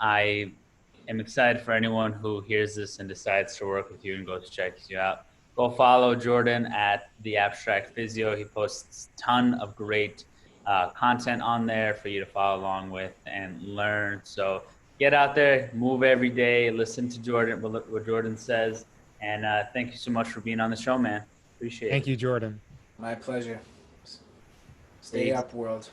Speaker 1: am excited for anyone who hears this and decides to work with you and goes checks you out. Go follow Jordan at the Abstract Physio. He posts a ton of great content on there for you to follow along with and learn. So get out there, move every day, listen to Jordan, what Jordan says, and thank you so much for being on the show, man. Appreciate
Speaker 2: Thank
Speaker 1: it.
Speaker 2: you, Jordan.
Speaker 3: My pleasure. Stay
Speaker 1: Peace.
Speaker 3: up, world.